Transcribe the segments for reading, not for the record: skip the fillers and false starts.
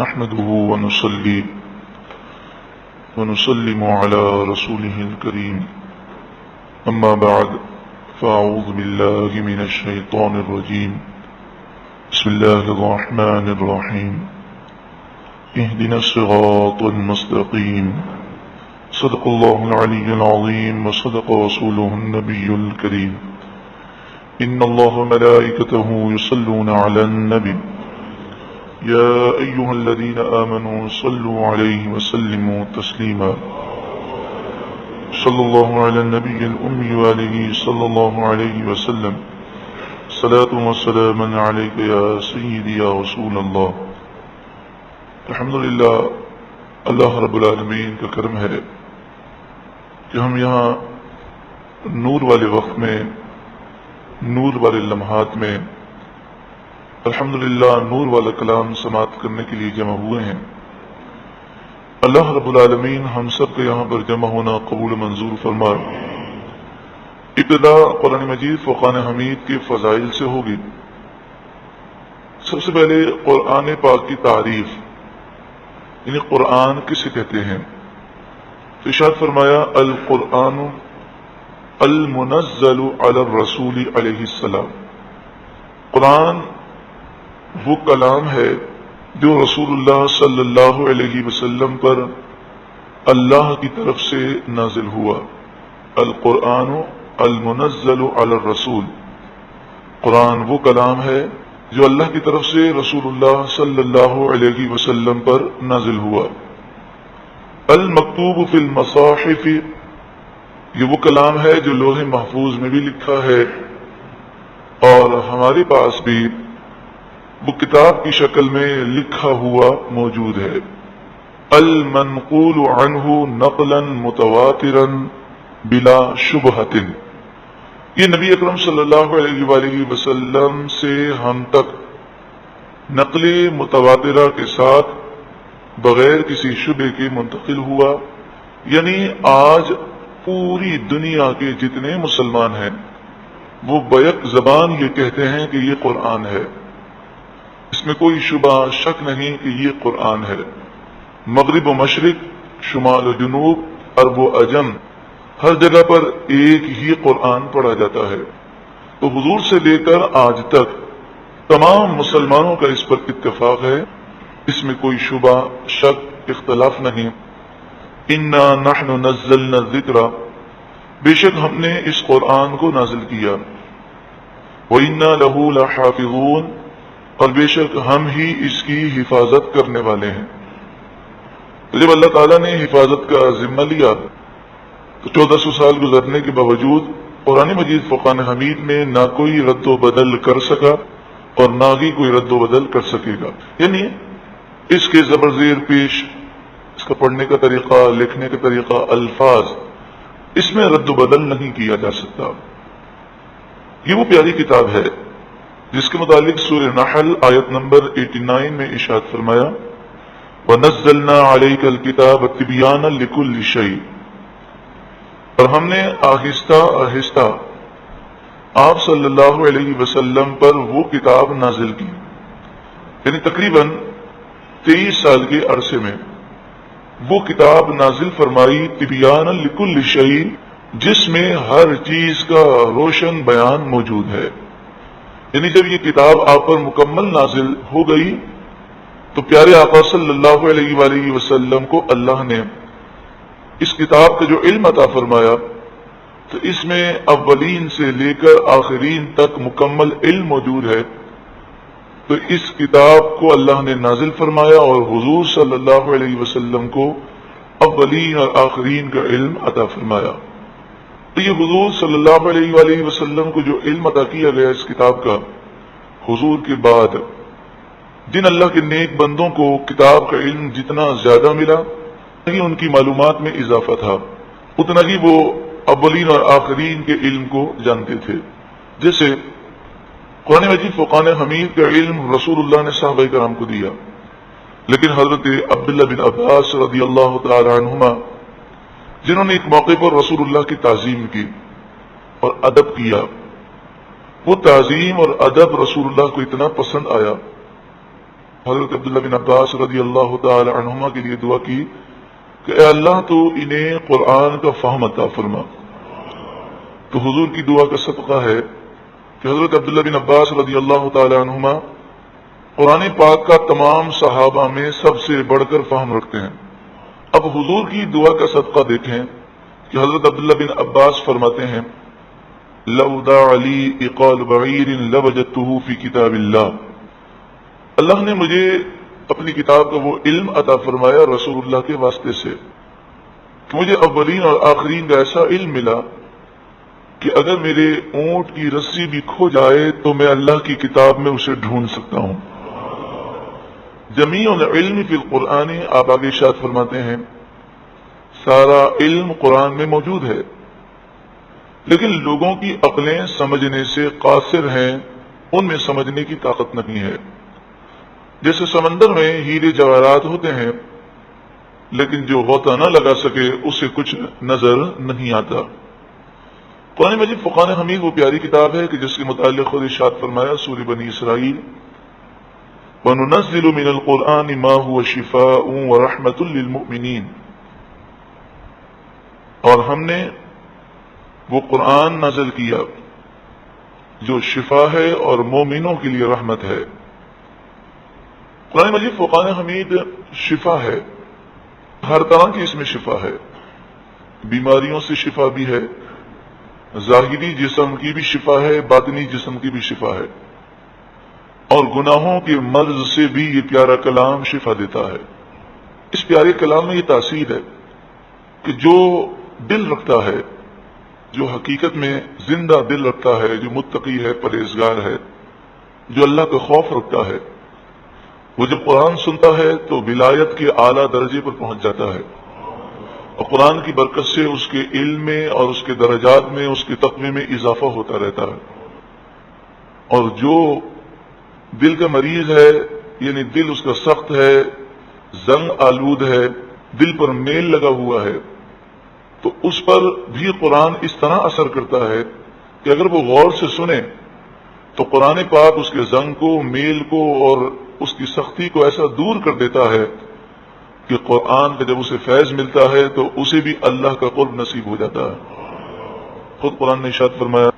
نحمده ونصلي ونسلم على رسوله الكريم أما بعد فأعوذ بالله من الشيطان الرجيم بسم الله الرحمن الرحيم اهدنا الصراط المستقيم صدق الله العلي العظيم وصدق رسوله النبي الكريم إن الله وملائكته يصلون على النبي يا أيها الذين آمنوا صلوا عليه وسلموا تسليما صلى الله على النبي الأمي وآله صلى الله عليه وسلم صلاة وسلاما عليك يا سيدي يا رسول الله. الحمدللہ اللہ رب العالمین کا کرم ہے کہ ہم یہاں نور والے وقت میں، نور والے لمحات میں الحمدللہ نور والا کلام سماعت کرنے کے لیے جمع ہوئے ہیں. اللہ رب العالمین ہم سب کے یہاں پر جمع ہونا قبول منظور فرمائے. ابتدا قرآن مجید فرقان حمید کے فضائل سے ہوگی. سب سے پہلے قرآن پاک کی تعریف، یعنی قرآن کسے کہتے ہیں. تو ارشاد فرمایا القرآن المنزل علی الرسول علیہ السلام. قرآن وہ کلام ہے جو رسول اللہ صلی اللہ علیہ وسلم پر اللہ کی طرف سے نازل ہوا. القرآن المنزل علی الرسول، قرآن وہ کلام ہے جو اللہ کی طرف سے رسول اللہ صلی اللہ علیہ وسلم پر نازل ہوا. المکتوب فی المصاحف، یہ وہ کلام ہے جو لوح محفوظ میں بھی لکھا ہے اور ہمارے پاس بھی وہ کتاب کی شکل میں لکھا ہوا موجود ہے. المنقول عنہ نقلا متواترا بلا شبہۃ، یہ نبی اکرم صلی اللہ علیہ وآلہ وسلم سے ہم تک نقل متواترہ کے ساتھ بغیر کسی شبہ کے منتقل ہوا. یعنی آج پوری دنیا کے جتنے مسلمان ہیں وہ بیک زبان یہ کہتے ہیں کہ یہ قرآن ہے. اس میں کوئی شبہ شک نہیں کہ یہ قرآن ہے. مغرب و مشرق، شمال و جنوب، عرب و عجم، ہر جگہ پر ایک ہی قرآن پڑھا جاتا ہے. تو حضور سے لے کر آج تک تمام مسلمانوں کا اس پر اتفاق ہے، اس میں کوئی شبہ شک اختلاف نہیں. انا نحن نزلنا الذکر، بے شک ہم نے اس قرآن کو نازل کیا. وَإِنَّا لَهُ لَحَافِظُونَ، اور بے شک ہم ہی اس کی حفاظت کرنے والے ہیں. جب اللہ تعالیٰ نے حفاظت کا ذمہ لیا تو 1400 سال گزرنے کے باوجود قرآن مجید فرقان حمید میں نہ کوئی رد و بدل کر سکا اور نہ ہی کوئی رد و بدل کر سکے گا. یعنی اس کے زبر زیر پیش، اس کا پڑھنے کا طریقہ، لکھنے کا طریقہ، الفاظ، اس میں رد و بدل نہیں کیا جا سکتا. یہ وہ پیاری کتاب ہے جس کے متعلق سورہ نحل آیت نمبر 89 میں ارشاد فرمایا وَنَزَّلْنَا عَلَيْكَ الْكِتَابَ تِبْيَانًا لِكُلِّ شَيْءٍ، اور ہم نے آہستہ آہستہ آپ صلی اللہ علیہ وسلم پر وہ کتاب نازل کی. یعنی تقریباً 23 سال کے عرصے میں وہ کتاب نازل فرمائی تِبْيَانًا لِكُلِّ شَيْءٍ، جس میں ہر چیز کا روشن بیان موجود ہے. یعنی جب یہ کتاب آپ پر مکمل نازل ہو گئی تو پیارے آقا صلی اللہ علیہ وآلہ وسلم کو اللہ نے اس کتاب کا جو علم عطا فرمایا تو اس میں اولین سے لے کر آخرین تک مکمل علم موجود ہے. تو اس کتاب کو اللہ نے نازل فرمایا اور حضور صلی اللہ علیہ وسلم کو اولین اور آخرین کا علم عطا فرمایا. تو یہ حضور صلی اللہ علیہ وآلہ وسلم کو جو علم عطا کیا گیا اس کتاب کا، حضور کے بعد جن اللہ کے نیک بندوں کو کتاب کا علم جتنا زیادہ ملا ہی ان کی معلومات میں اضافہ تھا، اتنا ہی وہ اولین اور آخرین کے علم کو جانتے تھے. جیسے قرآن مجید فرقان حمید کا علم رسول اللہ نے صحابہ کرام کو دیا، لیکن حضرت عبداللہ بن عباس رضی اللہ تعالی عنہما جنہوں نے ایک موقع پر رسول اللہ کی تعظیم کی اور ادب کیا، وہ تعظیم اور ادب رسول اللہ کو اتنا پسند آیا حضرت عبداللہ بن عباس رضی اللہ تعالی عنہما کے لیے دعا کی کہ اے اللہ تو انہیں قرآن کا فہم عطا فرما. تو حضور کی دعا کا صدقہ ہے کہ حضرت عبداللہ بن عباس رضی اللہ تعالی عنہما قرآن پاک کا تمام صحابہ میں سب سے بڑھ کر فہم رکھتے ہیں. اب حضور کی دعا کا صدقہ دیکھیں کہ حضرت عبداللہ بن عباس فرماتے ہیں لو دعا علی اقال بعیر لوجدته فی کتاب اللہ نے مجھے اپنی کتاب کا وہ علم عطا فرمایا رسول اللہ کے واسطے سے کہ مجھے اولین اور آخرین کا ایسا علم ملا کہ اگر میرے اونٹ کی رسی بھی کھو جائے تو میں اللہ کی کتاب میں اسے ڈھونڈ سکتا ہوں. جمیع العلم فی القرآن، آپ آگے ارشاد فرماتے ہیں سارا علم قرآن میں موجود ہے، لیکن لوگوں کی عقلیں سمجھنے سے قاصر ہیں، ان میں سمجھنے کی طاقت نہیں ہے. جیسے سمندر میں ہیرے جواہرات ہوتے ہیں لیکن جو غوطہ نہ لگا سکے اسے کچھ نظر نہیں آتا. قرآن مجید فقان حمید وہ پیاری کتاب ہے کہ جس کے متعلق خود ارشاد فرمایا سورہ بنی اسرائیل وَنُنَزِّلُ مِنَ الْقُرْآنِ مَا هُوَ شِفَاءٌ وَرَحْمَةٌ لِّلْمُؤْمِنِينَ، اور ہم نے وہ قرآن نازل کیا جو شفا ہے اور مومنوں کے لیے رحمت ہے. قرآن مجید فقان حمید شفا ہے، ہر طرح کی اس میں شفا ہے، بیماریوں سے شفا بھی ہے، ظاہری جسم کی بھی شفا ہے، باطنی جسم کی بھی شفا ہے، اور گناہوں کے مرض سے بھی یہ پیارا کلام شفا دیتا ہے. اس پیارے کلام میں یہ تاثیر ہے کہ جو دل رکھتا ہے، جو حقیقت میں زندہ دل رکھتا ہے، جو متقی ہے، پرہیزگار ہے، جو اللہ کا خوف رکھتا ہے، وہ جب قرآن سنتا ہے تو ولایت کے اعلیٰ درجے پر پہنچ جاتا ہے، اور قرآن کی برکت سے اس کے علم میں اور اس کے درجات میں، اس کے تقوی میں اضافہ ہوتا رہتا ہے. اور جو دل کا مریض ہے، یعنی دل اس کا سخت ہے، زنگ آلود ہے، دل پر میل لگا ہوا ہے، تو اس پر بھی قرآن اس طرح اثر کرتا ہے کہ اگر وہ غور سے سنے تو قرآن پاک اس کے زنگ کو، میل کو اور اس کی سختی کو ایسا دور کر دیتا ہے کہ قرآن کا جب اسے فیض ملتا ہے تو اسے بھی اللہ کا قرب نصیب ہو جاتا ہے. خود قرآن نے ارشاد فرمایا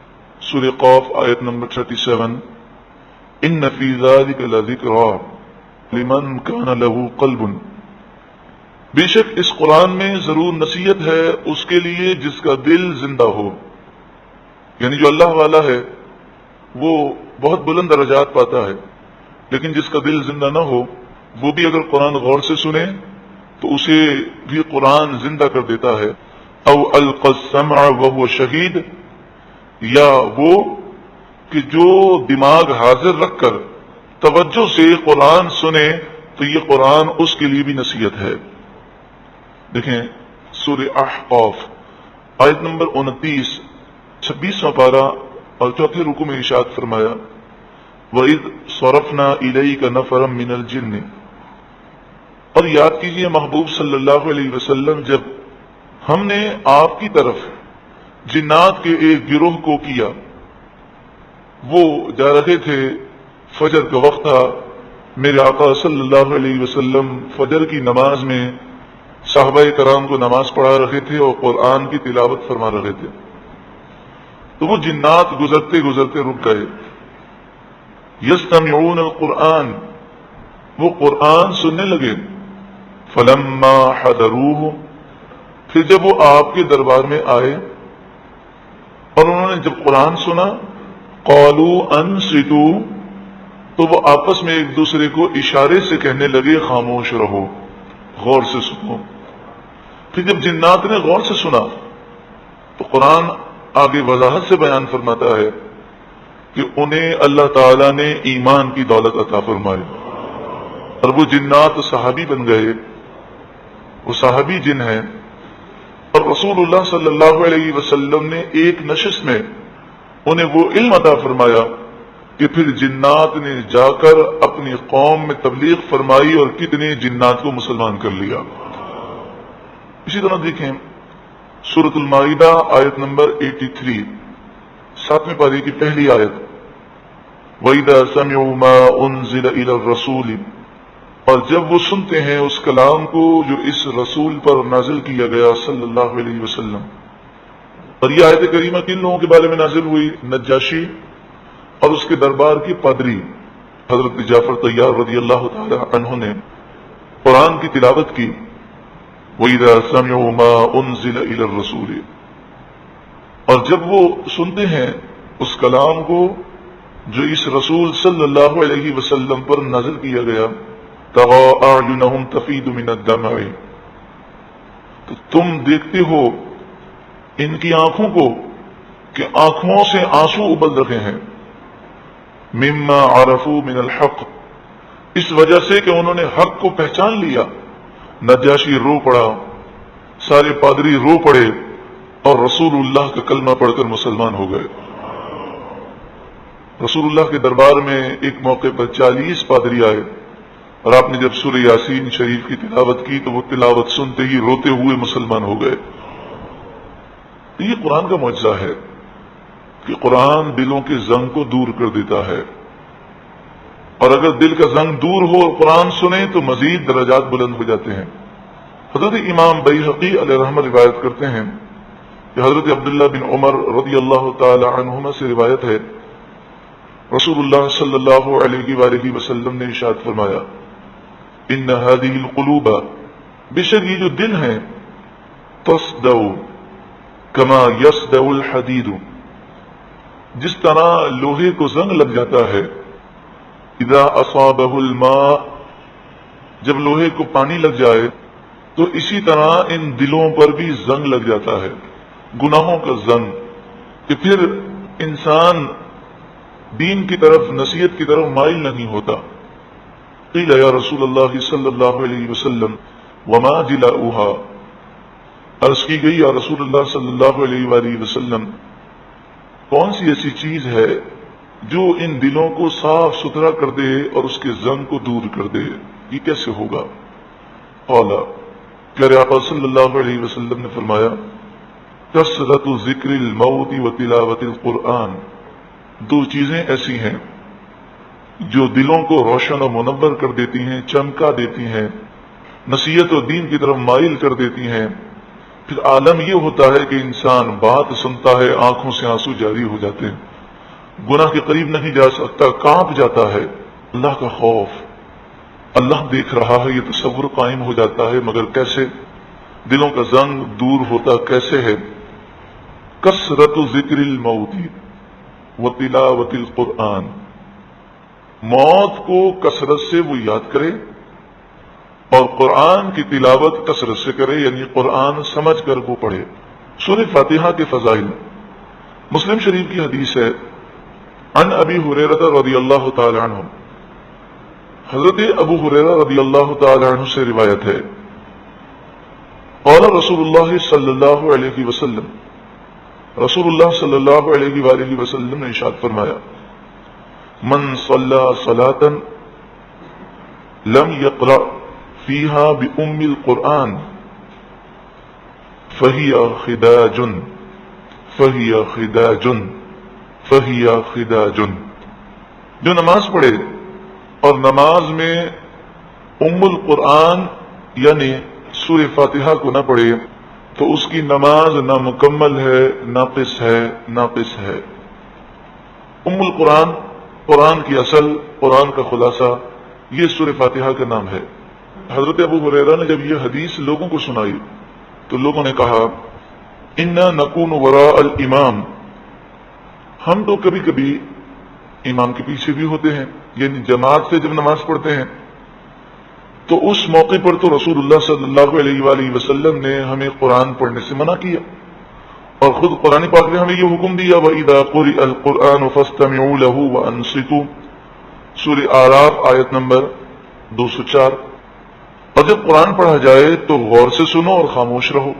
سورہ قاف آیت نمبر 37 ان فی ذلک لذکری لمن کان لہ قلب، بے شک اس قرآن میں ضرور نصیحت ہے اس کے لیے جس کا دل زندہ ہو. یعنی جو اللہ والا ہے وہ بہت بلند درجات پاتا ہے، لیکن جس کا دل زندہ نہ ہو وہ بھی اگر قرآن غور سے سنے تو اسے بھی قرآن زندہ کر دیتا ہے. او القى السمع وهو شہید، یا وہ کہ جو دماغ حاضر رکھ کر توجہ سے قرآن سنے تو یہ قرآن اس کے لیے بھی نصیحت ہے. دیکھیں سورہ احقاف آیت نمبر 29 26واں پارہ اور چوتھے رکوع میں ارشاد فرمایا وَإِذْ صَرَفْنَا إِلَيْكَ نَفَرًا مِنَ الْجِنِّ، اور یاد کیجئے محبوب صلی اللہ علیہ وسلم جب ہم نے آپ کی طرف جنات کے ایک گروہ کو کیا، وہ جا رہے تھے، فجر کا وقت تھا، میرے آقا صلی اللہ علیہ وسلم فجر کی نماز میں صحابہ کرام کو نماز پڑھا رہے تھے اور قرآن کی تلاوت فرما رہے تھے. تو وہ جنات گزرتے گزرتے رک گئے. یستمعون القرآن، وہ قرآن سننے لگے. فلما حضروہ، پھر جب وہ آپ کے دربار میں آئے اور انہوں نے جب قرآن سنا، قالوا انصتوا، تو وہ آپس میں ایک دوسرے کو اشارے سے کہنے لگے خاموش رہو، غور سے سنو. پھر جب جنات نے غور سے سنا تو قرآن آگے وضاحت سے بیان فرماتا ہے کہ انہیں اللہ تعالیٰ نے ایمان کی دولت عطا فرمائی اور وہ جنات صحابی بن گئے، وہ صحابی جن ہیں. اور رسول اللہ صلی اللہ علیہ وسلم نے ایک نشست میں انہیں وہ علم عطا فرمایا کہ پھر جنات نے جا کر اپنی قوم میں تبلیغ فرمائی اور کتنے جنات کو مسلمان کر لیا. اسی طرح دیکھیں سورۃ المائدہ آیت نمبر 83 7ویں پارے کی پہلی آیت وَإِذَا سَمِعُوا مَا أُنزِلَ إِلَى الرَّسُولِ اور جب وہ سنتے ہیں اس کلام کو جو اس رسول پر نازل کیا گیا صلی اللہ علیہ وسلم. اور یہ آیت کریمہ کن لوگوں کے بارے میں نازل ہوئی؟ نجاشی اور اس کے دربار کی پادری حضرت جعفر طیار رضی اللہ تعالی عنہ نے قرآن کی تلاوت کی. وَإِذَا سَمِعُوا مَا أُنزِلَ إِلَى الرَّسُولِ، اور جب وہ سنتے ہیں اس کلام کو جو اس رسول صلی اللہ علیہ وسلم پر نازل کیا گیا، تَرَىٰ أَعْيُنَهُمْ تَفِيضُ مِنَ الدَّمْعِ، تو تم دیکھتے ہو ان کی آنکھوں کو کہ آنکھوں سے آنسو ابل رہے ہیں. مما عرفوا من الحق، اس وجہ سے کہ انہوں نے حق کو پہچان لیا. نجاشی رو پڑا، سارے پادری رو پڑے اور رسول اللہ کا کلمہ پڑھ کر مسلمان ہو گئے. رسول اللہ کے دربار میں ایک موقع پر 40 پادری آئے اور آپ نے جب سورہ یاسین شریف کی تلاوت کی تو وہ تلاوت سنتے ہی روتے ہوئے مسلمان ہو گئے. یہ قرآن کا معجزہ ہے کہ قرآن دلوں کے زنگ کو دور کر دیتا ہے، اور اگر دل کا زنگ دور ہو اور قرآن سنیں تو مزید درجات بلند ہو جاتے ہیں. حضرت امام بیہقی علیہ رحمہ روایت کرتے ہیں کہ حضرت عبداللہ بن عمر رضی اللہ تعالی عنہما سے روایت ہے، رسول اللہ صلی اللہ علیہ وآلہ وسلم نے ارشاد فرمایا، ان هذه القلوب، بے شک یہ جو دل ہیں، تصدع کما یصدع الحدید، جس طرح لوہے کو زنگ لگ جاتا ہے، اذا اصابہ الماء، جب لوہے کو پانی لگ جائے تو اسی طرح ان دلوں پر بھی زنگ لگ جاتا ہے، گناہوں کا زنگ، کہ پھر انسان دین کی طرف، نصیحت کی طرف مائل نہیں ہوتا. قیل یا رسول اللہ صلی اللہ علیہ وسلم وما جلاؤها، عرض کی گئی یا رسول اللہ صلی اللہ علیہ وآلہ وسلم کون سی ایسی چیز ہے جو ان دلوں کو صاف ستھرا کر دے اور اس کے زنگ کو دور کر دے؟ یہ کیسے ہوگا؟ قال، پیارے آقا صلی اللہ علیہ وسلم نے فرمایا، کثرت ذکر الموت و تلاوت القرآن، دو چیزیں ایسی ہیں جو دلوں کو روشن و منور کر دیتی ہیں، چمکا دیتی ہیں، نصیحت و دین کی طرف مائل کر دیتی ہیں. پھر عالم یہ ہوتا ہے کہ انسان بات سنتا ہے، آنکھوں سے آنسو جاری ہو جاتے ہیں، گناہ کے قریب نہیں جا سکتا، کانپ جاتا ہے. اللہ کا خوف، اللہ دیکھ رہا ہے، یہ تصور قائم ہو جاتا ہے، مگر کیسے؟ دلوں کا زنگ دور ہوتا کیسے ہے؟ کثرت ذکر الموت و تلاوت القرآن، موت کو کثرت سے وہ یاد کرے اور قرآن کی تلاوت کثرت سے کرے، یعنی قرآن سمجھ کر وہ پڑھے. سورہ فاتحہ کے فضائل، مسلم شریف کی حدیث ہے، عن ابی ہریرہ رضی اللہ تعالی عنہ، حضرت ابو ہریرہ رضی اللہ تعالی عنہ سے روایت ہے، قال رسول اللہ صلی اللہ علیہ وسلم، رسول اللہ صلی اللہ علیہ وآلہ وسلم نے ارشاد فرمایا، من صلی صلاۃ لم یقرأ فیہا بأم القرآن فہی خداج فہی خداج فہی خداج، جو نماز پڑھے اور نماز میں ام القرآن یعنی سورہ فاتحہ کو نہ پڑھے تو اس کی نماز نہ مکمل ہے، ناقص ہے، ناقص ہے. ام القرآن، قرآن کی اصل، قرآن کا خلاصہ، یہ سورہ فاتحہ کا نام ہے. حضرت ابو ہریرہ نے جب یہ حدیث لوگوں کو سنائی تو لوگوں نے کہا، انا نکون وراء الامام، ہم تو کبھی کبھی امام کے پیچھے بھی ہوتے ہیں، یعنی جماعت سے جب نماز پڑھتے ہیں تو اس موقع پر تو رسول اللہ صلی اللہ علیہ وآلہ وسلم نے ہمیں قرآن پڑھنے سے منع کیا، اور خود قرآن پاک نے ہمیں یہ حکم دیا، وَإِذَا قُرِئَ الْقُرْآنُ فَاسْتَمِعُوا لَهُ وَأَنصِتُوا، سورہ اعراف آیت نمبر 204. اور جب قرآن پڑھا جائے تو غور سے سنو اور خاموش رہو.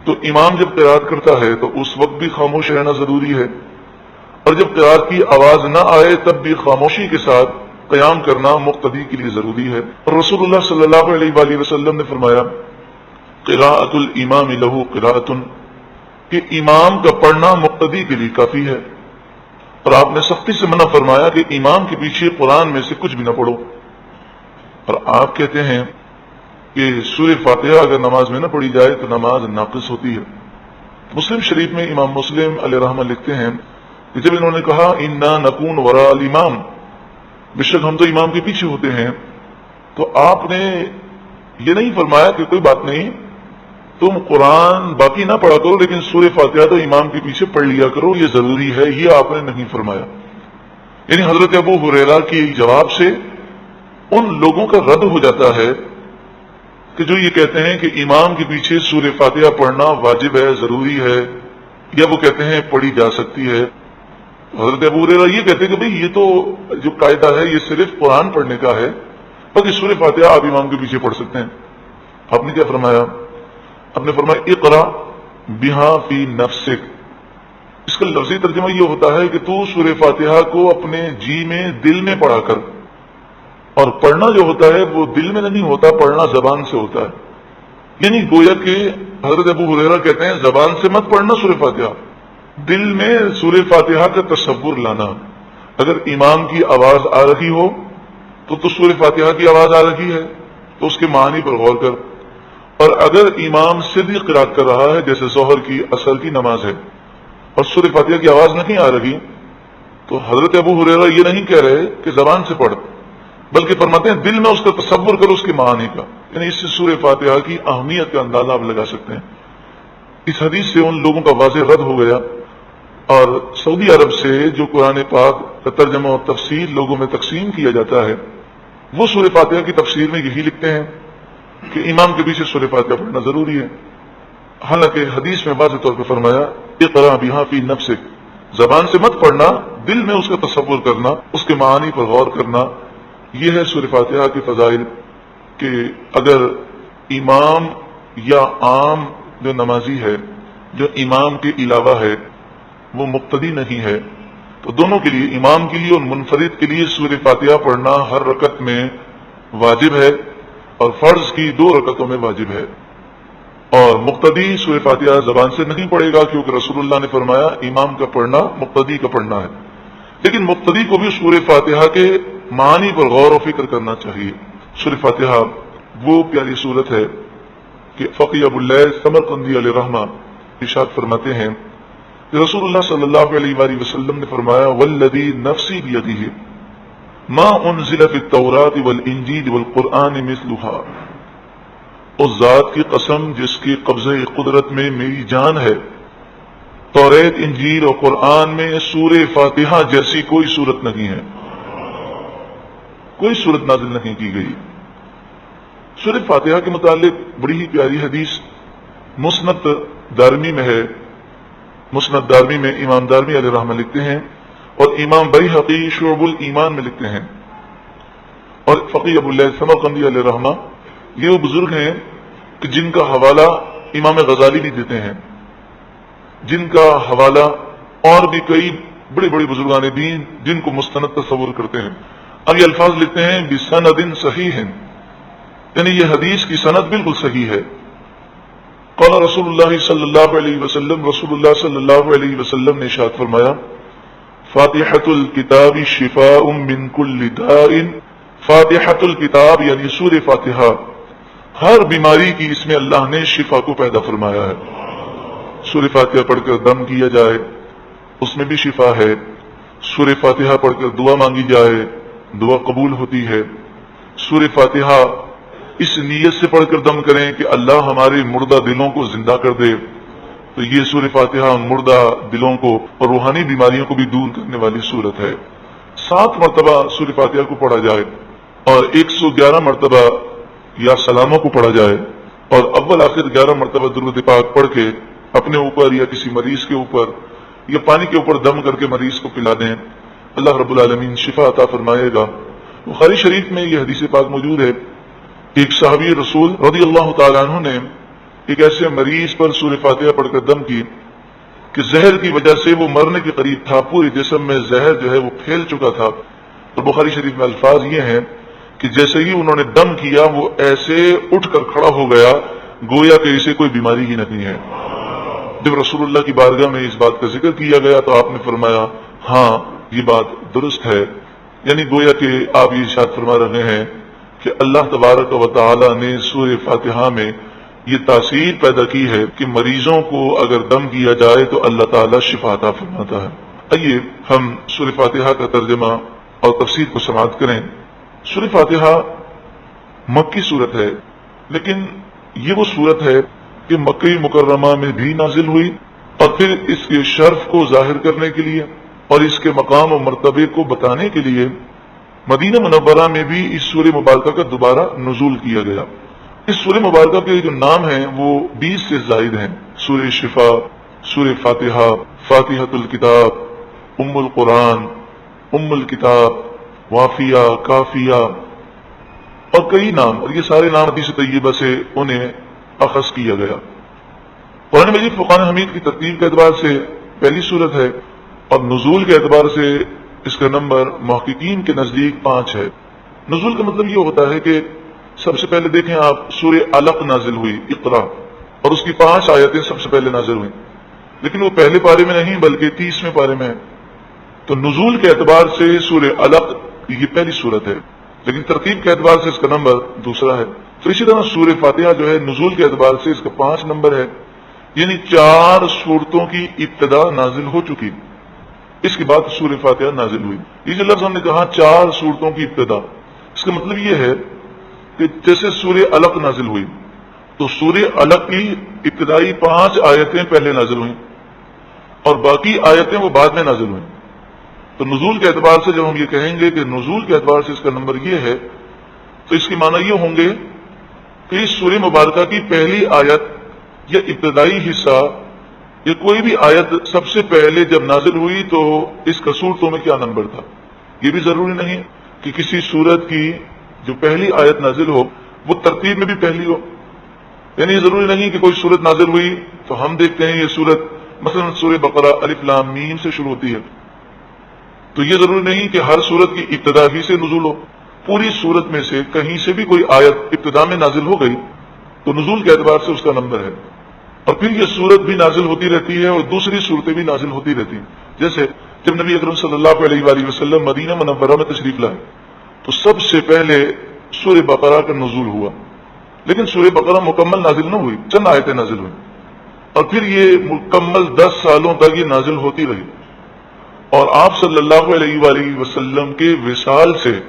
تو امام جب قرات کرتا ہے تو اس وقت بھی خاموش رہنا ضروری ہے، اور جب قرات کی آواز نہ آئے تب بھی خاموشی کے ساتھ قیام کرنا مقتدی کے لیے ضروری ہے. اور رسول اللہ صلی اللہ علیہ وآلہ وسلم نے فرمایا، قراءۃ الامام لہ قراءۃ، کہ امام کا پڑھنا مقتدی کے لیے کافی ہے. اور آپ نے سختی سے منع فرمایا کہ امام کے پیچھے قرآن میں سے کچھ بھی نہ پڑھو. اور آپ کہتے ہیں کہ سورہ فاتحہ اگر نماز میں نہ پڑھی جائے تو نماز ناقص ہوتی ہے۔ مسلم شریف میں امام مسلم علیہ رحمہ لکھتے ہیں کہ جب انہوں نے کہا انا نکون وراء الامام، بے شک ہم تو امام کے پیچھے ہوتے ہیں، تو آپ نے یہ نہیں فرمایا کہ کوئی بات نہیں، تم قرآن باقی نہ پڑھا کرو لیکن سورہ فاتحہ تو امام کے پیچھے پڑھ لیا کرو، یہ ضروری ہے، یہ آپ نے نہیں فرمایا۔ یعنی حضرت ابو ہریرہ کے جواب سے ان لوگوں کا رد ہو جاتا ہے کہ جو یہ کہتے ہیں کہ امام کے پیچھے سورہ فاتحہ پڑھنا واجب ہے، ضروری ہے، یا وہ کہتے ہیں پڑھی جا سکتی ہے۔ حضرت ابو ہریرہ یہ کہتے ہیں کہ بھئی یہ تو جو قاعدہ ہے یہ صرف قرآن پڑھنے کا ہے، باقی سورہ فاتحہ آپ امام کے پیچھے پڑھ سکتے ہیں۔ آپ نے کیا فرمایا؟ آپ نے فرمایا اقرا بہا فی نفسک۔ اس کا لفظی ترجمہ یہ ہوتا ہے کہ تو سورہ فاتحہ کو اپنے جی میں، دل میں پڑھا کر، اور پڑھنا جو ہوتا ہے وہ دل میں نہیں ہوتا، پڑھنا زبان سے ہوتا ہے۔ یعنی گویا کہ حضرت ابو ہریرہ کہتے ہیں زبان سے مت پڑھنا سورہ فاتحہ، دل میں سورہ فاتحہ کا تصور لانا۔ اگر امام کی آواز آ رہی ہو تو سورہ فاتحہ کی آواز آ رہی ہے تو اس کے معنی پر غور کر، اور اگر امام سری قرات کر رہا ہے جیسے ظہر کی، عصر کی نماز ہے، اور سورہ فاتحہ کی آواز نہیں آ رہی، تو حضرت ابو ہریرہ یہ نہیں کہہ رہے کہ زبان سے پڑھ، بلکہ فرماتے ہیں دل میں اس کا تصور کرو، اس کے معنی کا۔ یعنی اس سے سورہ فاتحہ کی اہمیت کا اندازہ آپ لگا سکتے ہیں۔ اس حدیث سے ان لوگوں کا واضح رد ہو گیا، اور سعودی عرب سے جو قرآن پاک کا ترجمہ اور تفسیر لوگوں میں تقسیم کیا جاتا ہے، وہ سورہ فاتحہ کی تفسیر میں یہی لکھتے ہیں کہ امام کے پیچھے سورہ فاتحہ پڑھنا ضروری ہے، حالانکہ حدیث میں واضح طور پر فرمایا اقرا بہا فی نفسک، زبان سے مت پڑھنا، دل میں اس کا تصور کرنا، اس کے معانی پر غور کرنا۔ یہ ہے سورہ فاتحہ کے فضائل، کہ اگر امام یا عام جو نمازی ہے جو امام کے علاوہ ہے وہ مقتدی نہیں ہے، تو دونوں کے لیے، امام کے لیے اور منفرد کے لیے سورہ فاتحہ پڑھنا ہر رکعت میں واجب ہے، اور فرض کی 2 رکعتوں میں واجب ہے۔ اور مقتدی سورہ فاتحہ زبان سے نہیں پڑھے گا، کیونکہ رسول اللہ نے فرمایا امام کا پڑھنا مقتدی کا پڑھنا ہے، لیکن مقتدی کو بھی سورہ فاتحہ کے معانی پر غور و فکر کرنا چاہیے۔ سورہ فاتحہ وہ پیاری صورت ہے کہ فقی ابو اللیث سمرقندی علیہ رحمہ ارشاد فرماتے ہیں کہ رسول اللہ صلی اللہ علیہ وآلہ وسلم نے فرمایا والذی نفسی بیدہ ما انزل فی التوراۃ والانجیل والقرآن مثلھا، اس ذات کی قسم جس کی قبضہ قدرت میں میری جان ہے، توریت، انجیل اور قرآن میں سورہ فاتحہ جیسی کوئی صورت نہیں ہے، کوئی صورت نازل نہیں کی گئی۔ سورہ فاتحہ کے متعلق بڑی ہی پیاری حدیث مسند دارمی میں ہے۔ مسند دارمی میں امام دارمی علیہ رحمہ لکھتے ہیں، اور امام بیہقی شعب الایمان میں لکھتے ہیں، اور فقی ابو اللیث سمرقندی علیہ رحمہ یہ وہ بزرگ ہیں کہ جن کا حوالہ امام غزالی بھی دیتے ہیں، جن کا حوالہ اور بھی کئی بڑے بڑے بزرگان دین جن کو مستند تصور کرتے ہیں۔ اب یہ الفاظ لکھتے ہیں بسند صحیح، یعنی یہ حدیث کی سند بالکل صحیح ہے۔ قال رسول اللہ صلی اللہ علیہ وسلم، رسول اللہ صلی اللہ علیہ وسلم نے ارشاد فرمایا فاتحۃ الکتاب شفاء من کل داء، فاتحۃ الکتاب یعنی سورہ فاتحہ ہر بیماری کی اس میں اللہ نے شفا کو پیدا فرمایا ہے۔ سورہ فاتحہ پڑھ کر دم کیا جائے اس میں بھی شفا ہے، سورہ فاتحہ پڑھ کر دعا مانگی جائے دعا قبول ہوتی ہے، سورہ فاتحہ اس نیت سے پڑھ کر دم کریں کہ اللہ ہمارے مردہ دلوں کو زندہ کر دے، تو یہ سورہ فاتحہ ان مردہ دلوں کو اور روحانی بیماریوں کو بھی دور کرنے والی صورت ہے۔ 7 مرتبہ سورہ فاتحہ کو پڑھا جائے اور 111 مرتبہ یا سلاموں کو پڑھا جائے، اور اول آخر 11 مرتبہ درود پاک پڑھ کے اپنے اوپر یا کسی مریض کے اوپر یا پانی کے اوپر دم کر کے مریض کو پلا دیں، اللہ رب العالمین شفا عطا فرمائے گا۔ بخاری شریف میں یہ حدیث پاک موجود ہے، ایک صحابی رسول رضی اللہ تعالیٰ عنہ نے ایک ایسے مریض پر سورہ فاتحہ پڑھ کر دم کی کہ زہر کی وجہ سے وہ مرنے کے قریب تھا، پورے جسم میں زہر جو ہے وہ پھیل چکا تھا، اور بخاری شریف میں الفاظ یہ ہیں کہ جیسے ہی انہوں نے دم کیا وہ ایسے اٹھ کر کھڑا ہو گیا گویا کہ اسے کوئی بیماری ہی نہیں ہے۔ جب رسول اللہ کی بارگاہ میں اس بات کا ذکر کیا گیا تو آپ نے فرمایا ہاں یہ بات درست ہے، یعنی گویا کہ آپ یہ ارشاد فرما رہے ہیں کہ اللہ تبارک و تعالی نے سورہ فاتحہ میں یہ تاثیر پیدا کی ہے کہ مریضوں کو اگر دم دیا جائے تو اللہ تعالی شفا عطا فرماتا ہے۔ آئیے ہم سورہ فاتحہ کا ترجمہ اور تفسیر کو سماعت کریں۔ سورہ فاتحہ مکی صورت ہے، لیکن یہ وہ صورت ہے کہ مکہ مکرمہ میں بھی نازل ہوئی، اور پھر اس کے شرف کو ظاہر کرنے کے لیے اور اس کے مقام و مرتبے کو بتانے کے لیے مدینہ منورہ میں بھی اس سورہ مبارکہ کا دوبارہ نزول کیا گیا۔ اس سورہ مبارکہ کے جو نام ہیں وہ 20 سے زائد ہیں۔ سورہ شفا، سورہ فاتحہ، فاتحۃ الکتاب، ام القرآن، ام الکتاب، وافیہ، کافیہ اور کئی نام، اور یہ سارے نام حدیث طیبہ سے انہیں اخذ کیا گیا۔ قرآن مجید فرقان حمید کی ترتیب کے اعتبار سے پہلی صورت ہے، اور نزول کے اعتبار سے اس کا نمبر محققین کے نزدیک 5 ہے۔ نزول کا مطلب یہ ہوتا ہے کہ سب سے پہلے دیکھیں آپ، سورہ علق نازل ہوئی، اقرا، اور اس کی 5 آیتیں سب سے پہلے نازل ہوئیں، لیکن وہ پہلے پارے میں نہیں بلکہ 30ویں پارے میں ہے۔ تو نزول کے اعتبار سے سورہ علق یہ پہلی صورت ہے، لیکن ترتیب کے اعتبار سے اس کا نمبر دوسرا ہے۔ تو اسی طرح سورہ فاتحہ جو ہے نزول کے اعتبار سے اس کا 5 نمبر ہے، یعنی 4 صورتوں کی ابتدا نازل ہو چکی، اس کے بعد سورہ فاتحہ نازل ہوئی۔ یہ جو لفظ ہم نے کہا 4 صورتوں کی ابتدا، اس کا مطلب یہ ہے کہ جیسے سورہ علق نازل ہوئی تو سورہ علق کی ابتدائی 5 آیتیں پہلے نازل ہوئیں اور باقی آیتیں وہ بعد میں نازل ہوئیں۔ تو نزول کے اعتبار سے جب ہم یہ کہیں گے کہ نزول کے اعتبار سے اس کا نمبر یہ ہے، تو اس کے معنی یہ ہوں گے کہ اس سورہ مبارکہ کی پہلی آیت یا ابتدائی حصہ یا کوئی بھی آیت سب سے پہلے جب نازل ہوئی تو اس کا صورتوں میں کیا نمبر تھا۔ یہ بھی ضروری نہیں کہ کسی سورت کی جو پہلی آیت نازل ہو وہ ترتیب میں بھی پہلی ہو، یعنی یہ ضروری نہیں کہ کوئی سورت نازل ہوئی تو ہم دیکھتے ہیں یہ سورت مثلا سورہ بقرہ الف لام میم سے شروع ہوتی ہے، تو یہ ضروری نہیں کہ ہر سورت کی ابتدا ہی سے نزول ہو، پوری سورت میں سے کہیں سے بھی کوئی آیت ابتدا میں نازل ہو گئی تو نزول کے اعتبار سے اس کا نمبر ہے۔ اور پھر یہ سورت بھی نازل ہوتی رہتی ہے اور دوسری صورتیں بھی نازل ہوتی رہتی ہیں۔ جیسے جب نبی اکرم صلی اللہ علیہ وآلہ وسلم مدینہ منورہ میں تشریف لائے تو سب سے پہلے سورہ بقرہ کا نزول ہوا، لیکن سورہ بقرہ مکمل نازل نہ ہوئی، چند آیتیں نازل ہوئی، اور پھر یہ مکمل 10 سالوں تک یہ نازل ہوتی رہی، اور آپ صلی اللہ علیہ وآلہ وسلم کے وصال سے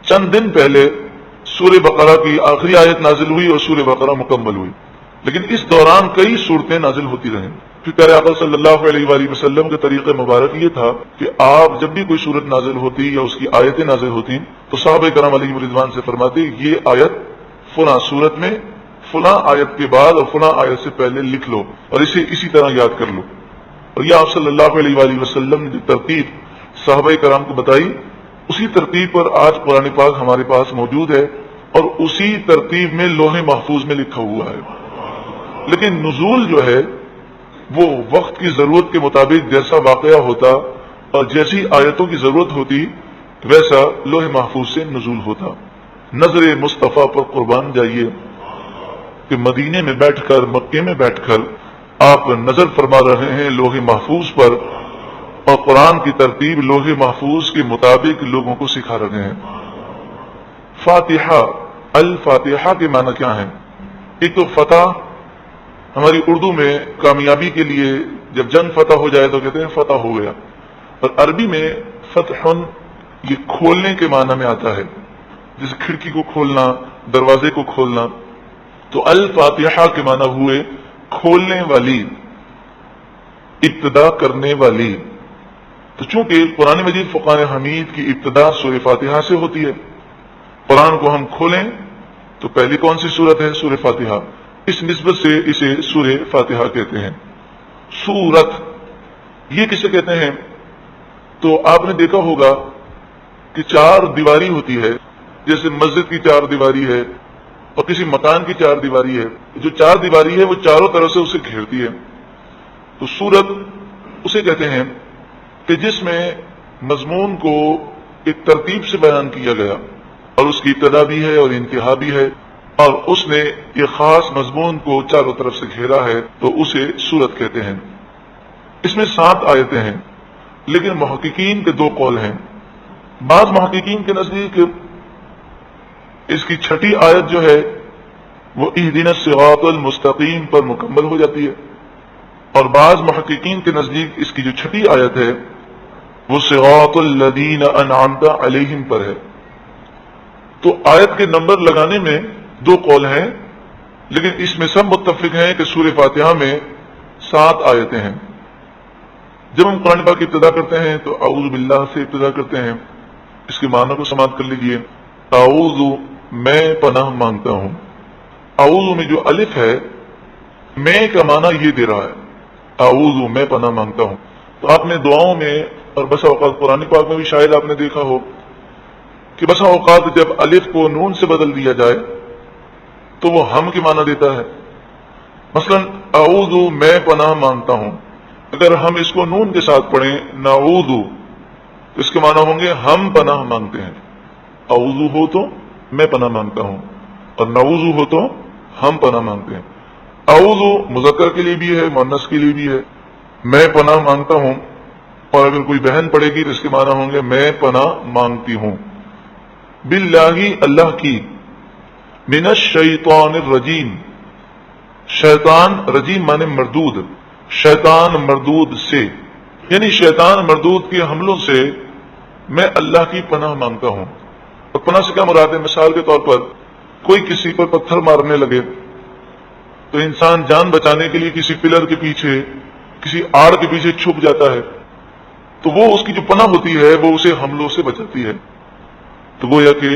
چند دن پہلے سورہ بقرہ کی آخری آیت نازل ہوئی اور سورہ بقرہ مکمل ہوئی، لیکن اس دوران کئی صورتیں نازل ہوتی رہیں۔ پھر پیارے آقا صلی اللہ علیہ وآلہ وسلم کے طریقہ مبارک یہ تھا کہ آپ جب بھی کوئی صورت نازل ہوتی یا اس کی آیتیں نازل ہوتی تو صحابہ کرام علیہ رضوان سے فرماتے یہ آیت فلاں صورت میں فلاں آیت کے بعد اور فلاں آیت سے پہلے لکھ لو اور اسے اسی طرح یاد کر لو، اور یہ آپ صلی اللہ علیہ وآلہ وسلم نے جو ترتیب صحابہ کرام کو بتائی اسی ترتیب پر آج قرآن پاک ہمارے پاس موجود ہے اور اسی ترتیب میں لوح محفوظ میں لکھا ہوا ہے۔ لیکن نزول جو ہے وہ وقت کی ضرورت کے مطابق جیسا واقعہ ہوتا اور جیسی آیتوں کی ضرورت ہوتی ویسا لوح محفوظ سے نزول ہوتا۔ نظر مصطفیٰ پر قربان جائیے کہ مدینے میں بیٹھ کر مکے میں بیٹھ کر آپ نظر فرما رہے ہیں لوح محفوظ پر، اور قرآن کی ترتیب لوح محفوظ کے مطابق لوگوں کو سکھا رہے ہیں۔ فاتحہ، الفاتحہ کے معنی کیا ہیں؟ ایک تو فتح، ہماری اردو میں کامیابی کے لیے جب جنگ فتح ہو جائے تو کہتے ہیں فتح ہو گیا، اور عربی میں فتح یہ کھولنے کے معنی میں آتا ہے، جیسے کھڑکی کو کھولنا، دروازے کو کھولنا، تو الفاتحہ کے معنی ہوئے کھولنے والی، ابتدا کرنے والی۔ تو چونکہ قرآن مجید فرقان حمید کی ابتدا سورہ فاتحہ سے ہوتی ہے، قرآن کو ہم کھولیں تو پہلی کون سی سورت ہے؟ سورہ فاتحہ، اس نسبت سے اسے سورہ فاتحہ کہتے ہیں۔ سورت یہ کسے کہتے ہیں؟ تو آپ نے دیکھا ہوگا کہ 4 دیواری ہوتی ہے، جیسے مسجد کی 4 دیواری ہے اور کسی مکان کی 4 دیواری ہے، جو 4 دیواری ہے وہ چاروں طرف سے اسے گھیرتی ہے، تو سورت اسے کہتے ہیں کہ جس میں مضمون کو ایک ترتیب سے بیان کیا گیا اور اس کی ابتدا بھی ہے اور انتہا بھی ہے، اور اس نے یہ خاص مضمون کو چاروں طرف سے گھیرا ہے، تو اسے سورت کہتے ہیں۔ اس میں 7 آیتیں ہیں، لیکن محققین کے 2 قول ہیں۔ بعض محققین کے نزدیک اس کی چھٹی آیت جو ہے وہ اہدنا الصراط المستقیم پر مکمل ہو جاتی ہے، اور بعض محققین کے نزدیک اس کی جو چھٹی آیت ہے وہ صراط الذین انعمت علیہم پر ہے۔ تو آیت کے نمبر لگانے میں دو قول ہیں، لیکن اس میں سب متفق ہیں کہ سورہ فاتحہ میں 7 آیتیں ہیں۔ جب ہم قرآن پاک کی ابتدا کرتے ہیں تو اعوذ باللہ سے ابتدا کرتے ہیں۔ اس کے معنی کو سماعت کر لیجئے۔ اعوذ، میں پناہ مانگتا ہوں۔ اعوذ میں جو الف ہے، میں کا معنی یہ دے رہا ہے، اعوذ میں پناہ مانگتا ہوں۔ تو آپ نے دعاؤں میں اور بسا اوقات قرآن پاک میں بھی شاید آپ نے دیکھا ہو کہ بسا اوقات جب الف کو نون سے بدل دیا جائے تو وہ ہم کے معنی دیتا ہے۔ مثلا اعوذ میں پناہ مانگتا ہوں، اگر ہم اس کو نون کے ساتھ پڑھیں نعوذ، تو اس کے معنی ہوں گے ہم پناہ مانگتے ہیں۔ اعوذ ہو تو میں پناہ مانگتا ہوں، اور نعوذ ہو تو ہم پناہ مانگتے ہیں۔ اعوذ مذکر کے لیے بھی ہے، مؤنث کے لیے بھی ہے۔ میں پناہ مانگتا ہوں، اور اگر کوئی بہن پڑھے گی تو اس کے معنی ہوں گے میں پناہ مانگتی ہوں۔ باللہ، اللہ کی، من الشیطان الرجیم، شیطان رجیم مانے مردود، شیطان مردود سے، یعنی شیطان مردود کے حملوں سے میں اللہ کی پناہ مانگتا ہوں۔ اور پناہ سے کیا مراد ہے؟ مثال کے طور پر کوئی کسی پر پتھر مارنے لگے تو انسان جان بچانے کے لیے کسی پلر کے پیچھے، کسی آڑ کے پیچھے چھپ جاتا ہے، تو وہ اس کی جو پناہ ہوتی ہے وہ اسے حملوں سے بچاتی ہے۔ تو گویا کہ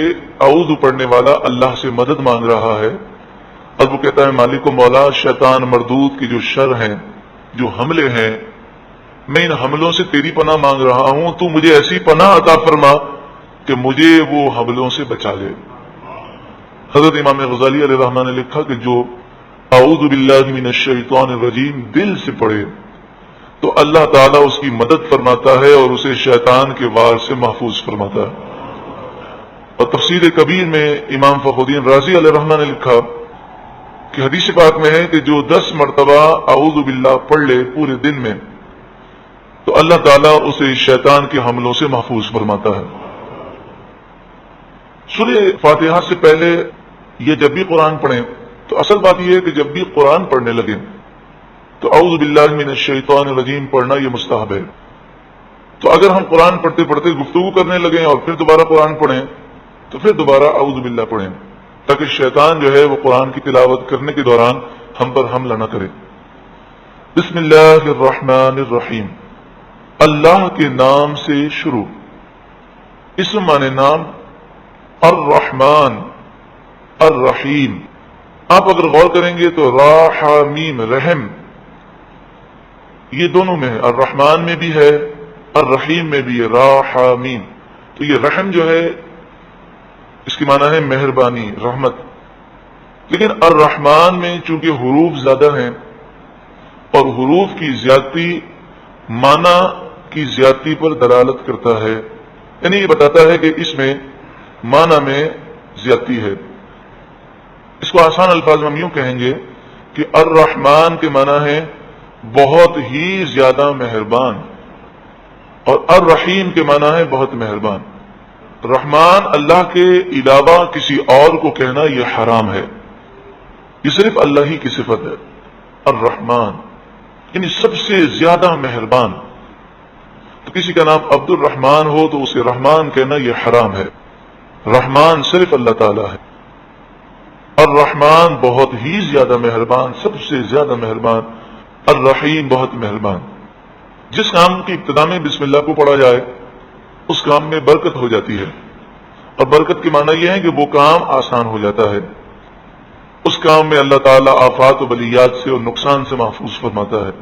اعوذ پڑھنے والا اللہ سے مدد مانگ رہا ہے، اور وہ کہتا ہے مالک و مولا، شیطان مردود کی جو شر ہیں، جو حملے ہیں، میں ان حملوں سے تیری پناہ مانگ رہا ہوں، تو مجھے ایسی پناہ عطا فرما کہ مجھے وہ حملوں سے بچا لے۔ حضرت امام غزالی علیہ الرحمہ نے لکھا کہ جو اعوذ باللہ من الشیطان الرجیم دل سے پڑھے تو اللہ تعالیٰ اس کی مدد فرماتا ہے اور اسے شیطان کے وار سے محفوظ فرماتا ہے۔ اور تفسیر کبیر میں امام فخر الدین رازی علیہ الرحمہ نے لکھا کہ حدیث پاک میں ہے کہ جو 10 مرتبہ اعوذ باللہ پڑھ لے پورے دن میں تو اللہ تعالیٰ اسے شیطان کے حملوں سے محفوظ فرماتا ہے۔ سورہ فاتحہ سے پہلے یہ جب بھی قرآن پڑھیں تو اصل بات یہ ہے کہ جب بھی قرآن پڑھنے لگیں تو اعوذ باللہ من الشیطان الرجیم پڑھنا یہ مستحب ہے۔ تو اگر ہم قرآن پڑھتے پڑھتے گفتگو کرنے لگیں اور پھر دوبارہ قرآن پڑھیں تو پھر دوبارہ اعوذ باللہ پڑھیں، تاکہ شیطان جو ہے وہ قرآن کی تلاوت کرنے کے دوران ہم پر حملہ نہ کرے۔ بسم اللہ الرحمن الرحیم، اللہ کے نام سے شروع۔ اسم مانے نام، الرحمن الرحیم۔ آپ اگر غور کریں گے تو را ح میم رحم یہ دونوں میں ہے، الرحمن میں بھی ہے، الرحیم میں بھی ہے، را ح میم۔ تو یہ رحم جو ہے اس کی معنی ہے مہربانی، رحمت، لیکن الرحمن میں چونکہ حروف زیادہ ہیں اور حروف کی زیادتی معنی کی زیادتی پر دلالت کرتا ہے، یعنی یہ بتاتا ہے کہ اس میں معنی میں زیادتی ہے۔ اس کو آسان الفاظ میں ہم یوں کہیں گے کہ الرحمن کے معنی ہے بہت ہی زیادہ مہربان، اور الرحیم کے معنی ہے بہت مہربان۔ رحمان اللہ کے علاوہ کسی اور کو کہنا یہ حرام ہے، یہ صرف اللہ ہی کی صفت ہے، الرحمن یعنی سب سے زیادہ مہربان۔ تو کسی کا نام عبد الرحمن ہو تو اسے رحمان کہنا یہ حرام ہے، رحمان صرف اللہ تعالیٰ ہے۔ الرحمن بہت ہی زیادہ مہربان، سب سے زیادہ مہربان، الرحیم بہت مہربان۔ جس کام کی ابتدا میں بسم اللہ کو پڑھا جائے اس کام میں برکت ہو جاتی ہے، اور برکت کے معنی یہ ہے کہ وہ کام آسان ہو جاتا ہے، اس کام میں اللہ تعالیٰ آفات و بلیات سے اور نقصان سے محفوظ فرماتا ہے۔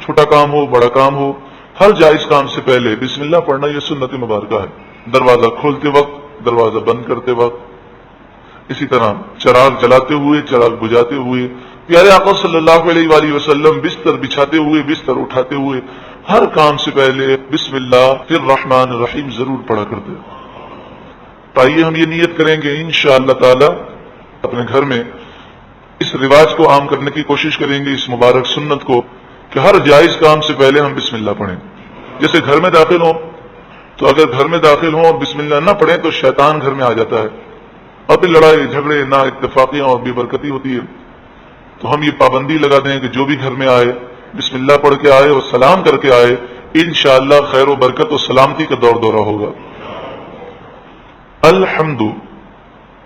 چھوٹا کام ہو بڑا کام ہو، ہر جائز کام سے پہلے بسم اللہ پڑھنا یہ سنت مبارکہ ہے، دروازہ کھولتے وقت، دروازہ بند کرتے وقت، اسی طرح چراغ جلاتے ہوئے، چراغ بجھاتے ہوئے، پیارے آقا صلی اللہ علیہ وآلہ وسلم بستر بچھاتے ہوئے، بستر اٹھاتے ہوئے، ہر کام سے پہلے بسم اللہ پھر الرحمن الرحیم ضرور پڑھا کرتے۔ تو آئیے ہم یہ نیت کریں گے انشاءاللہ تعالی اپنے گھر میں اس رواج کو عام کرنے کی کوشش کریں گے، اس مبارک سنت کو، کہ ہر جائز کام سے پہلے ہم بسم اللہ پڑھیں۔ جیسے گھر میں داخل ہوں تو اگر گھر میں داخل ہوں اور بسم اللہ نہ پڑھیں تو شیطان گھر میں آ جاتا ہے، اور پھر لڑائی جھگڑے نا اتفاقیاں اور بے برکتی ہوتی ہے. تو ہم یہ پابندی لگا دیں کہ جو بھی گھر میں آئے بسم اللہ پڑھ کے آئے اور سلام کر کے آئے، انشاءاللہ خیر و برکت و سلامتی کا دور دورہ ہوگا. الحمد،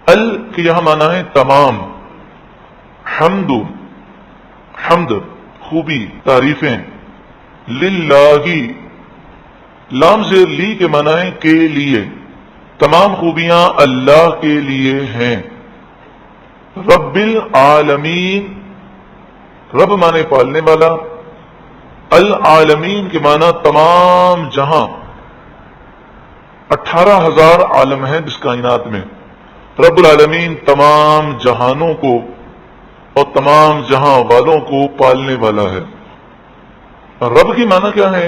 ال کے یہاں معنی ہے تمام، حمد حمد خوبی تعریفیں، للہ لام زیر لی کے معنی ہے کے لیے، تمام خوبیاں اللہ کے لیے ہیں. رب العالمین، رب مانے پالنے والا، العالمین کے معنی تمام جہاں، 18,000 عالم ہیں اس کائنات میں. رب العالمین تمام جہانوں کو اور تمام جہاں والوں کو پالنے والا ہے. رب کی معنی کیا ہے؟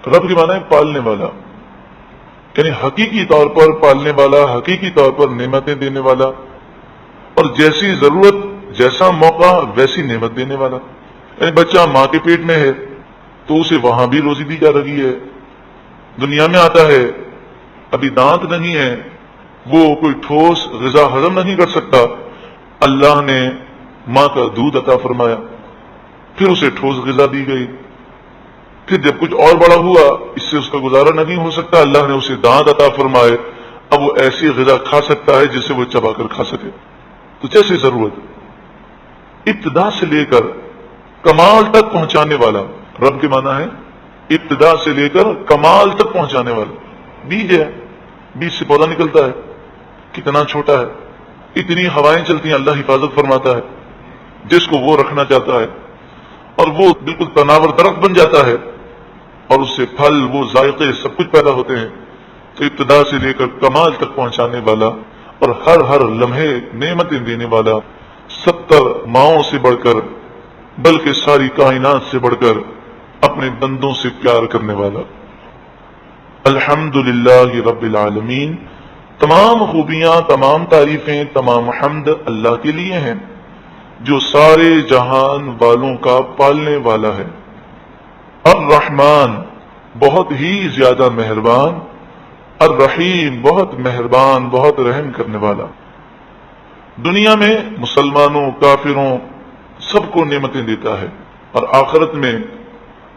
رب کی معنی ہے پالنے والا، یعنی حقیقی طور پر پالنے والا، حقیقی طور پر نعمتیں دینے والا، اور جیسی ضرورت جیسا موقع ویسی نعمت دینے والا. یعنی بچہ ماں کے پیٹ میں ہے تو اسے وہاں بھی روزی دی جا رہی ہے. دنیا میں آتا ہے، ابھی دانت نہیں ہے، وہ کوئی ٹھوس غذا ہضم نہیں کر سکتا، اللہ نے ماں کا دودھ عطا فرمایا، پھر اسے ٹھوس غذا دی گئی. پھر جب کچھ اور بڑا ہوا، اس سے اس کا گزارا نہیں ہو سکتا، اللہ نے اسے دانت عطا فرمائے، اب وہ ایسی غذا کھا سکتا ہے جسے وہ چبا کر کھا سکے. تو جیسے ضرورت، ابتدا سے لے کر کمال تک پہنچانے والا. رب کے معنی ہے ابتدا سے لے کر کمال تک پہنچانے والا. بیج ہے، بیج سے پودا نکلتا ہے، کتنا چھوٹا ہے، اتنی ہوائیں چلتی ہیں، اللہ حفاظت فرماتا ہے جس کو وہ رکھنا چاہتا ہے، اور وہ بالکل تناور درخت بن جاتا ہے، اور اس سے پھل، وہ ذائقے سب کچھ پیدا ہوتے ہیں. تو ابتدا سے لے کر کمال تک پہنچانے والا اور ہر لمحے نعمتیں دینے والا، 70 ماؤں سے بڑھ کر بلکہ ساری کائنات سے بڑھ کر اپنے بندوں سے پیار کرنے والا. الحمدللہ رب العالمین، تمام خوبیاں، تمام تعریفیں، تمام حمد اللہ کے لیے ہیں جو سارے جہان والوں کا پالنے والا ہے. الرحمن، بہت ہی زیادہ مہربان، الرحیم، بہت مہربان، بہت رحم کرنے والا. دنیا میں مسلمانوں، کافروں سب کو نعمتیں دیتا ہے، اور آخرت میں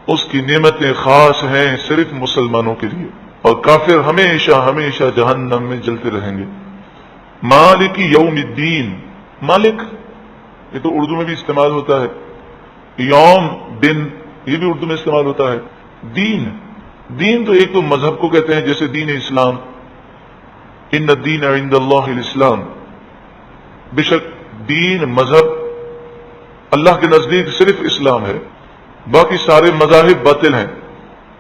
اس کی نعمتیں خاص ہیں صرف مسلمانوں کے لیے، اور کافر ہمیشہ ہمیشہ جہنم میں جلتے رہیں گے. مالک یوم الدین، مالک یہ تو اردو میں بھی استعمال ہوتا ہے، یوم دن یہ بھی اردو میں استعمال ہوتا ہے. دین، دین تو ایک تو مذہب کو کہتے ہیں، جیسے دین اسلام، ان الدین عند اللہ الاسلام. بے شک دین، مذہب اللہ کے نزدیک صرف اسلام ہے، باقی سارے مذاہب باطل ہیں.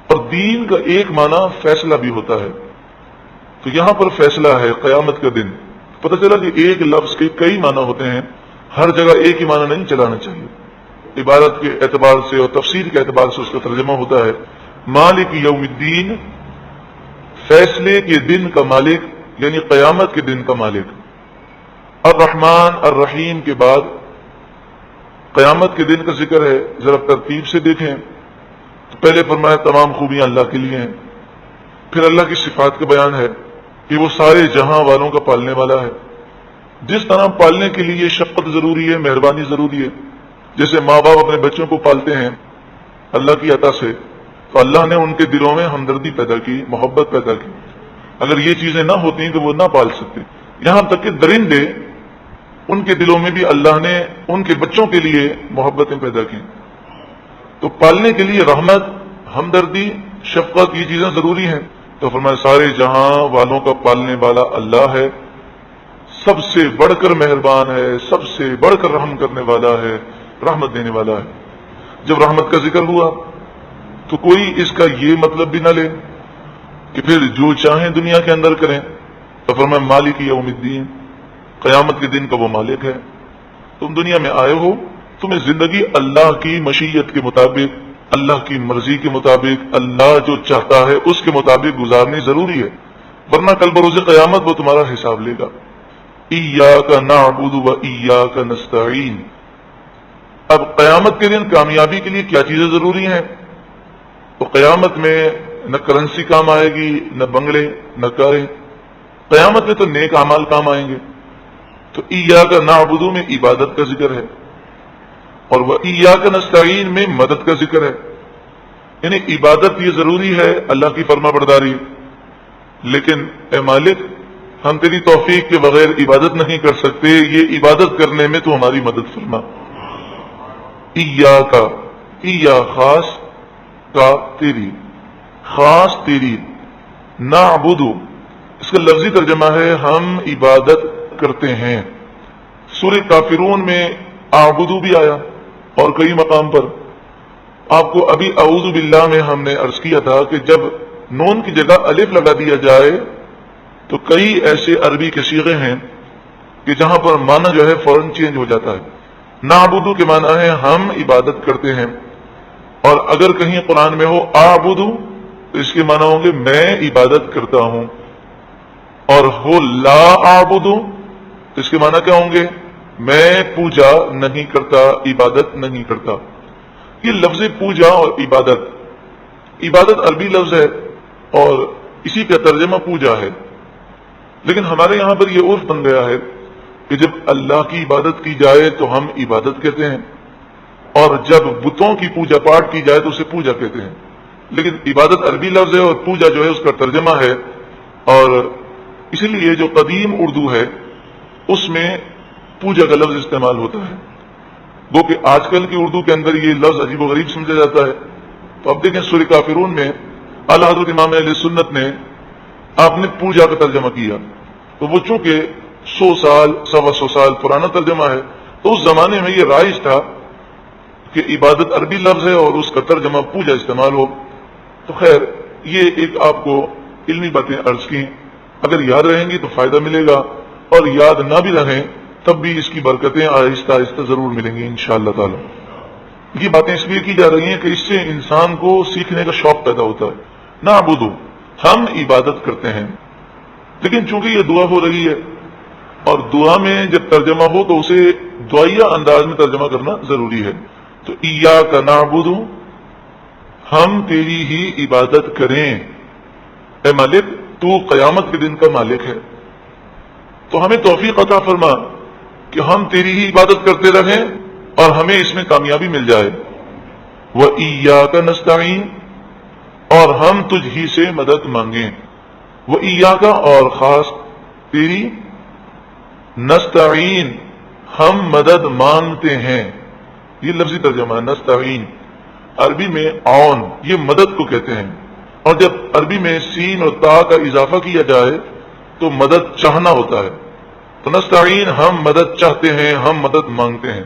اور دین کا ایک معنی فیصلہ بھی ہوتا ہے. تو یہاں پر فیصلہ ہے قیامت کا دن. پتہ چلا کہ ایک لفظ کے کئی معنی ہوتے ہیں، ہر جگہ ایک ہی معنی نہیں چلانا چاہیے. عبارت کے اعتبار سے اور تفسیر کے اعتبار سے اس کا ترجمہ ہوتا ہے مالک یوم الدین، فیصلے کے دن کا مالک، یعنی قیامت کے دن کا مالک. الرحمن الرحیم کے بعد قیامت کے دن کا ذکر ہے. ذرا ترتیب سے دیکھیں تو پہلے فرمایا تمام خوبیاں اللہ کے لیے ہیں، پھر اللہ کی صفات کا بیان ہے کہ وہ سارے جہاں والوں کا پالنے والا ہے. جس طرح پالنے کے لیے شفقت ضروری ہے، مہربانی ضروری ہے، جیسے ماں باپ اپنے بچوں کو پالتے ہیں اللہ کی عطا سے، تو اللہ نے ان کے دلوں میں ہمدردی پیدا کی، محبت پیدا کی. اگر یہ چیزیں نہ ہوتی تو وہ نہ پال سکتے. یہاں تک کہ درندے، ان کے دلوں میں بھی اللہ نے ان کے بچوں کے لیے محبتیں پیدا کی. تو پالنے کے لیے رحمت، ہمدردی، شفقت یہ چیزیں ضروری ہیں. تو فرمایا سارے جہاں والوں کا پالنے والا اللہ ہے، سب سے بڑھ کر مہربان ہے، سب سے بڑھ کر رحم کرنے والا ہے، رحمت دینے والا ہے. جب رحمت کا ذکر ہوا تو کوئی اس کا یہ مطلب بھی نہ لے کہ پھر جو چاہیں دنیا کے اندر کریں. تو فرمایا مالک یوم الدین، قیامت کے دن کا وہ مالک ہے. تم دنیا میں آئے ہو، تمہیں زندگی اللہ کی مشیت کے مطابق، اللہ کی مرضی کے مطابق، اللہ جو چاہتا ہے اس کے مطابق گزارنی ضروری ہے، ورنہ کل بروز قیامت وہ تمہارا حساب لے گا. ایاک نعبد و ایاک نستعین. اب قیامت کے دن کامیابی کے لیے کیا چیزیں ضروری ہیں؟ تو قیامت میں نہ کرنسی کام آئے گی، نہ بنگلے، نہ کاریں. قیامت میں تو نیک اعمال کام آئیں گے. تو ایاک نعبد میں عبادت کا ذکر ہے اور وایاک نستعین میں مدد کا ذکر ہے. یعنی عبادت یہ ضروری ہے، اللہ کی فرما برداری، لیکن اے مالک ہم تیری توفیق کے بغیر عبادت نہیں کر سکتے، یہ عبادت کرنے میں تو ہماری مدد فرما. ایاک، ایا خاص، کا تیری، خاص تیری، نعبد اس کا لفظی ترجمہ ہے ہم عبادت کرتے ہیں. سورہ کافرون میں اعبدو بھی آیا اور کئی مقام پر. آپ کو ابھی اعوذ باللہ میں ہم نے عرض کیا تھا کہ جب نون کی جگہ الف لگا دیا جائے تو کئی ایسے عربی کے صیغے ہیں کہ جہاں پر معنی جو ہے فوراً چینج ہو جاتا ہے. نعبدو کے معنی ہے ہم عبادت کرتے ہیں، اور اگر کہیں قرآن میں ہو اعبدو تو اس کے معنی ہوں گے میں عبادت کرتا ہوں، اور ہو لا اعبدو تو اس کے معنی کیا ہوں گے میں پوجا نہیں کرتا، عبادت نہیں کرتا. یہ لفظ پوجا اور عبادت، عبادت عربی لفظ ہے اور اسی کا ترجمہ پوجا ہے، لیکن ہمارے یہاں پر یہ عرف بن گیا ہے کہ جب اللہ کی عبادت کی جائے تو ہم عبادت کہتے ہیں، اور جب بتوں کی پوجا پاٹ کی جائے تو اسے پوجا کہتے ہیں. لیکن عبادت عربی لفظ ہے اور پوجا جو ہے اس کا ترجمہ ہے. اور اسی لیے جو قدیم اردو ہے اس میں پوجا کا لفظ استعمال ہوتا ہے، وہ کہ آج کل کی اردو کے اندر یہ لفظ عجیب و غریب سمجھا جاتا ہے. تو اب دیکھیں سورہ کافرون میں اعلیٰ حضرت امام اہل سنت نے آپ نے پوجا کا ترجمہ کیا، تو وہ چونکہ 100 سال 125 سال پرانا ترجمہ ہے، تو اس زمانے میں یہ رائج تھا کہ عبادت عربی لفظ ہے اور اس کا ترجمہ پوجا استعمال ہو. تو خیر یہ ایک آپ کو علمی باتیں عرض کی، اگر یاد رہیں گی تو فائدہ ملے گا، اور یاد نہ بھی رہیں تب بھی اس کی برکتیں آہستہ آہستہ ضرور ملیں گی انشاءاللہ تعالی. یہ باتیں اس لیے کی جا رہی ہیں کہ اس سے انسان کو سیکھنے کا شوق پیدا ہوتا ہے. نعبدو ہم عبادت کرتے ہیں، لیکن چونکہ یہ دعا ہو رہی ہے اور دعا میں جب ترجمہ ہو تو اسے دعائیہ انداز میں ترجمہ کرنا ضروری ہے. تو ایاک نعبد ہم تیری ہی عبادت کریں. اے مالک تو قیامت کے دن کا مالک ہے، تو ہمیں توفیق عطا فرما کہ ہم تیری ہی عبادت کرتے رہیں اور ہمیں اس میں کامیابی مل جائے. وَإِيَّاكَ نَسْتَعِينُ اور ہم تجھ ہی سے مدد مانگیں. وَإِيَّاكَ اور خاص تیری، نستعین ہم مدد مانگتے ہیں. یہ لفظی ترجمہ ہے نستعین. عربی میں عون یہ مدد کو کہتے ہیں، اور جب عربی میں سین اور تا کا اضافہ کیا جائے تو مدد چاہنا ہوتا ہے. تو نستعین ہم مدد چاہتے ہیں، ہم مدد مانگتے ہیں،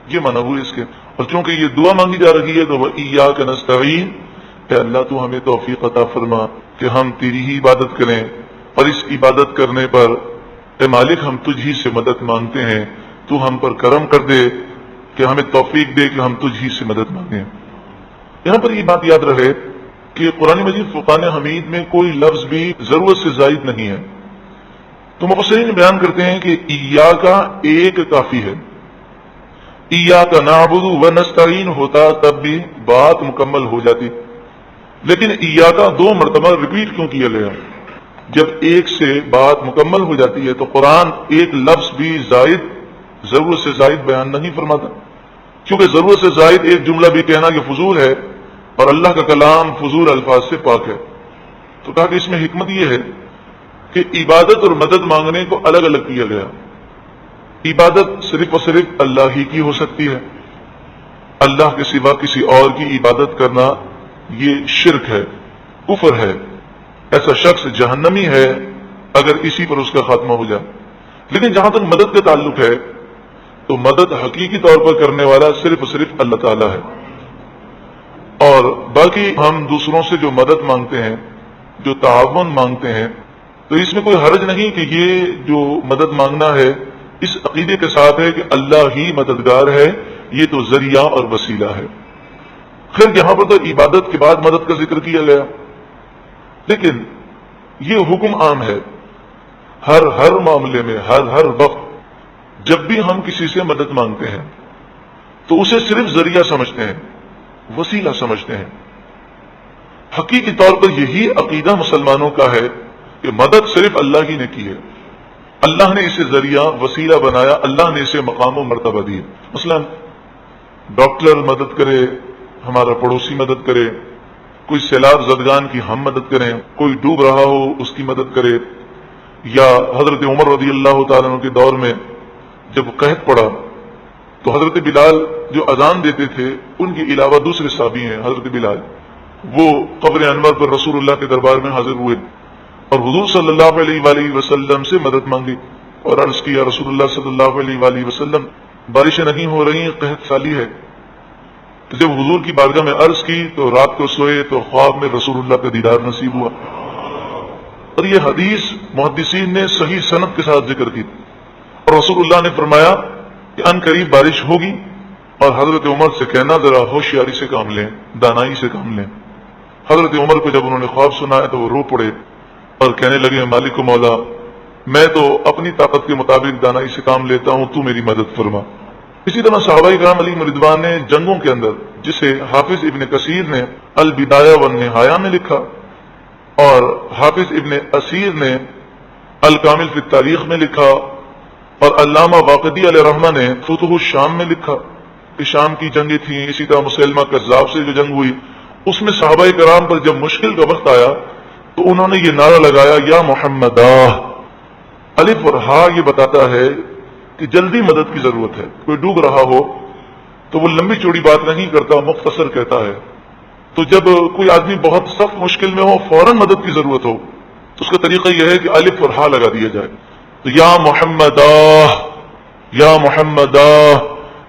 یہ معنی ہوئی اس کے. اور چونکہ یہ دعا مانگی جا رہی ہے تو وَإِيَّاكَ نَسْتَعِينُ کہ اللہ تو ہمیں توفیق عطا فرما کہ ہم تیری ہی عبادت کریں، اور اس عبادت کرنے پر اے مالک ہم تجھ ہی سے مدد مانگتے ہیں. تو ہم پر کرم کر دے کہ ہمیں توفیق دے کہ ہم تجھ ہی سے مدد مانگیں. یہاں پر یہ بات یاد رہے کہ قرآن مجید فرقان حمید میں کوئی لفظ بھی ضرورت سے زائد نہیں ہے. تو مفسرین بیان کرتے ہیں کہ ایاک ایک کافی ہے. ایاک نعبد و نستعین ہوتا تب بھی بات مکمل ہو جاتی، لیکن ایاک 2 مرتبہ ریپیٹ کیوں کیا گیا؟ جب ایک سے بات مکمل ہو جاتی ہے تو قرآن ایک لفظ بھی زائد، ضرورت سے زائد بیان نہیں فرماتا، کیونکہ ضرورت سے زائد ایک جملہ بھی کہنا کہ فضول ہے، اور اللہ کا کلام فضول الفاظ سے پاک ہے. تو کہا کہ اس میں حکمت یہ ہے کہ عبادت اور مدد مانگنے کو الگ الگ کیا گیا. عبادت صرف اور صرف اللہ ہی کی ہو سکتی ہے، اللہ کے سوا کسی اور کی عبادت کرنا یہ شرک ہے، کفر ہے. ایسا شخص جہنمی ہے اگر اسی پر اس کا خاتمہ ہو جائے. لیکن جہاں تک مدد کا تعلق ہے تو مدد حقیقی طور پر کرنے والا صرف اور صرف اللہ تعالی ہے. اور باقی ہم دوسروں سے جو مدد مانگتے ہیں، جو تعاون مانگتے ہیں، تو اس میں کوئی حرج نہیں کہ یہ جو مدد مانگنا ہے اس عقیدے کے ساتھ ہے کہ اللہ ہی مددگار ہے، یہ تو ذریعہ اور وسیلہ ہے. خیر یہاں پر تو عبادت کے بعد مدد کا ذکر کیا گیا، لیکن یہ حکم عام ہے ہر معاملے میں، ہر وقت جب بھی ہم کسی سے مدد مانگتے ہیں تو اسے صرف ذریعہ سمجھتے ہیں، وسیلہ سمجھتے ہیں. حقیقی طور پر یہی عقیدہ مسلمانوں کا ہے کہ مدد صرف اللہ ہی نے کی ہے، اللہ نے اسے ذریعہ وسیلہ بنایا، اللہ نے اسے مقام و مرتبہ دی۔ مثلا ڈاکٹر مدد کرے، ہمارا پڑوسی مدد کرے، کوئی سیلاب زدگان کی ہم مدد کریں، کوئی ڈوب رہا ہو اس کی مدد کرے، یا حضرت عمر رضی اللہ تعالیٰ عنہ کے دور میں جب قحط پڑا تو حضرت بلال جو اذان دیتے تھے ان کے علاوہ دوسرے صحابی ہیں حضرت بلال، وہ قبر انور پر رسول اللہ کے دربار میں حاضر ہوئے اور حضور صلی اللہ علیہ وآلہ وسلم سے مدد مانگی اور عرض کیا رسول اللہ صلی اللہ علیہ وآلہ وسلم بارشیں نہیں ہو رہی ہیں، قحط سالی ہے۔ تو جب حضور کی بارگاہ میں عرض کی تو رات کو سوئے تو خواب میں رسول اللہ کا دیدار نصیب ہوا۔ اور یہ حدیث محدثین نے صحیح سند کے ساتھ ذکر کی اور رسول اللہ نے فرمایا کہ ان قریب بارش ہوگی، اور حضرت عمر سے کہنا ذرا ہوشیاری سے کام لیں، دانائی سے کام لیں۔ حضرت عمر کو جب انہوں نے خواب سنایا تو وہ رو پڑے اور کہنے لگے مالک و مولا، میں تو اپنی طاقت کے مطابق دانائی سے کام لیتا ہوں، تو میری مدد فرما۔ اسی طرح صحابہ کرام علیہم رضوان نے جنگوں کے اندر، جسے حافظ ابن کثیر نے البدایہ والنہایہ میں لکھا اور حافظ ابن اسیر نے الکامل فی التاریخ میں لکھا اور علامہ واقدی علیہ رحمہ نے فتوح الشام میں لکھا کہ شام کی جنگیں تھیں۔ اسی طرح مسلمہ کذاب سے جو جنگ ہوئی اس میں صحابہ کرام پر جب مشکل کا وقت آیا تو انہوں نے یہ نعرہ لگایا یا محمد، الف اور ہا یہ بتاتا ہے کہ جلدی مدد کی ضرورت ہے۔ کوئی ڈوب رہا ہو تو وہ لمبی چوڑی بات نہیں کرتا، مختصر کہتا ہے۔ تو جب کوئی آدمی بہت سخت مشکل میں ہو، فوراً مدد کی ضرورت ہو، تو اس کا طریقہ یہ ہے کہ الف اور ہا لگا دیا جائے۔ تو یا محمد، یا محمد،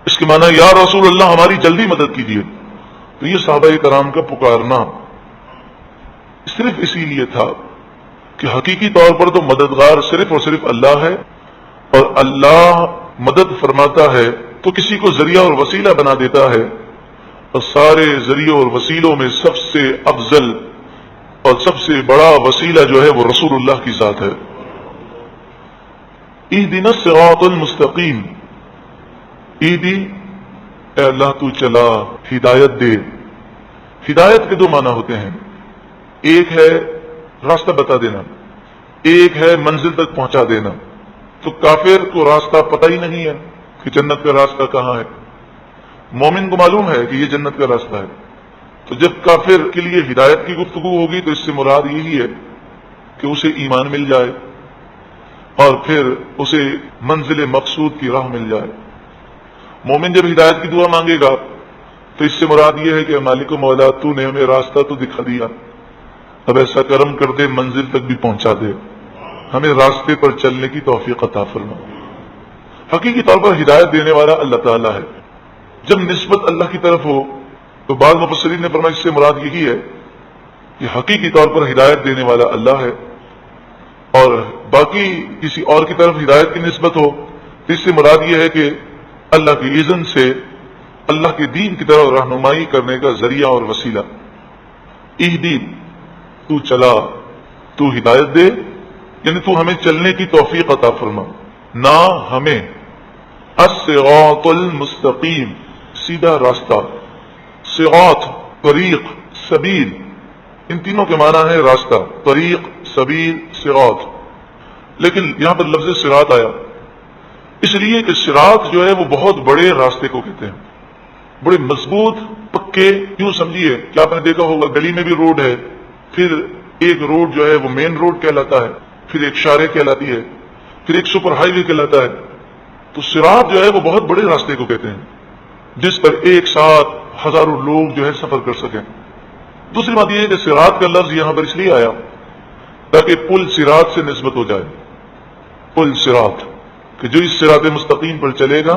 اس کے معنی یا رسول اللہ ہماری جلدی مدد کیجیے۔ تو یہ صحابہ کرام کا پکارنا صرف اسی لیے تھا کہ حقیقی طور پر تو مددگار صرف اور صرف اللہ ہے، اور اللہ مدد فرماتا ہے تو کسی کو ذریعہ اور وسیلہ بنا دیتا ہے، اور سارے ذریعوں اور وسیلوں میں سب سے افضل اور سب سے بڑا وسیلہ جو ہے وہ رسول اللہ کی ذات ہے۔ اہدنا الصراط المستقیم، اہدی اے اللہ تو چلا، ہدایت دے۔ ہدایت کے دو معنی ہوتے ہیں، ایک ہے راستہ بتا دینا، ایک ہے منزل تک پہنچا دینا۔ تو کافر کو راستہ پتہ ہی نہیں ہے کہ جنت کا راستہ کہاں ہے، مومن کو معلوم ہے کہ یہ جنت کا راستہ ہے۔ تو جب کافر کے لیے ہدایت کی گفتگو ہوگی تو اس سے مراد یہی ہے کہ اسے ایمان مل جائے اور پھر اسے منزل مقصود کی راہ مل جائے۔ مومن جب ہدایت کی دعا مانگے گا تو اس سے مراد یہ ہے کہ مالک و مولا تو نے ہمیں راستہ تو دکھا دیا، اب ایسا کرم کر دے منزل تک بھی پہنچا دے، ہمیں راستے پر چلنے کی توفیق عطا فرما۔ حقیقی طور پر ہدایت دینے والا اللہ تعالیٰ ہے۔ جب نسبت اللہ کی طرف ہو تو بعض مفسرین نے فرمایا اس سے مراد یہی ہے کہ حقیقی طور پر ہدایت دینے والا اللہ ہے، اور باقی کسی اور کی طرف ہدایت کی نسبت ہو تو اس سے مراد یہ ہے کہ اللہ کی اذن سے اللہ کے دین کی طرف رہنمائی کرنے کا ذریعہ اور وسیلہ۔ اہدی، تو چلا، تو ہدایت دے، یعنی تو ہمیں چلنے کی توفیق عطا فرما، نہ ہمیں الصراط المستقیم، سیدھا راستہ، صراط طریق، سبیل، ان تینوں کے معنی ہے راستہ، طریق، سبیل، صراط۔ لیکن یہاں پر لفظ صراط آیا اس لیے کہ صراط جو ہے وہ بہت بڑے راستے کو کہتے ہیں، بڑے مضبوط پکے، یوں سمجھیے کہ آپ نے دیکھا ہوگا گلی میں بھی روڈ ہے، پھر ایک روڈ جو ہے وہ مین روڈ کہلاتا ہے، پھر ایک شارع کہلاتی ہے، پھر ایک سپر ہائی وے کہلاتا ہے۔ تو صراط جو ہے وہ بہت بڑے راستے کو کہتے ہیں جس پر ایک ساتھ ہزاروں لوگ جو ہے سفر کر سکیں۔ دوسری بات یہ ہے کہ صراط کا لفظ یہاں پر اس لیے آیا تاکہ پل صراط سے نسبت ہو جائے، پل صراط، کہ جو اس صراط مستقیم پر چلے گا